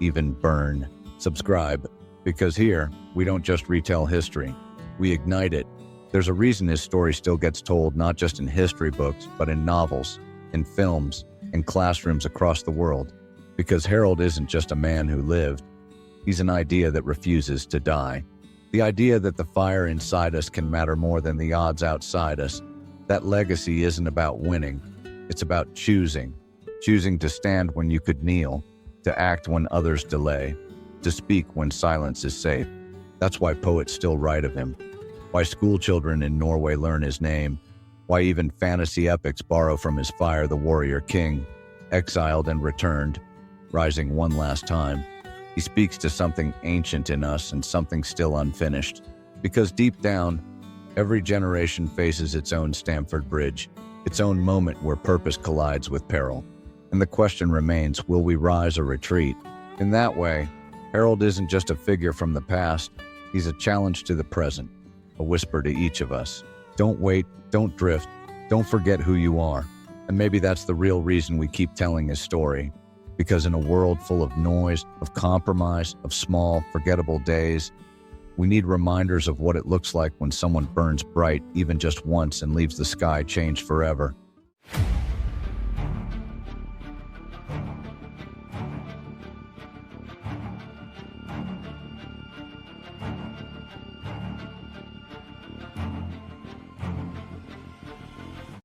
even burn, subscribe. Because here, we don't just retell history, we ignite it. There's a reason his story still gets told not just in history books, but in novels, in films, in classrooms across the world. Because Harald isn't just a man who lived, he's an idea that refuses to die. The idea that the fire inside us can matter more than the odds outside us. That legacy isn't about winning, it's about choosing. Choosing to stand when you could kneel, to act when others delay, to speak when silence is safe. That's why poets still write of him. Why school children in Norway learn his name. Why even fantasy epics borrow from his fire the warrior king, exiled and returned, rising one last time. He speaks to something ancient in us and something still unfinished. Because deep down, every generation faces its own Stamford Bridge, its own moment where purpose collides with peril. And the question remains, will we rise or retreat? In that way, Harald isn't just a figure from the past, he's a challenge to the present, a whisper to each of us. Don't wait, don't drift, don't forget who you are. And maybe that's the real reason we keep telling his story. Because in a world full of noise, of compromise, of small, forgettable days, we need reminders of what it looks like when someone burns bright even just once and leaves the sky changed forever.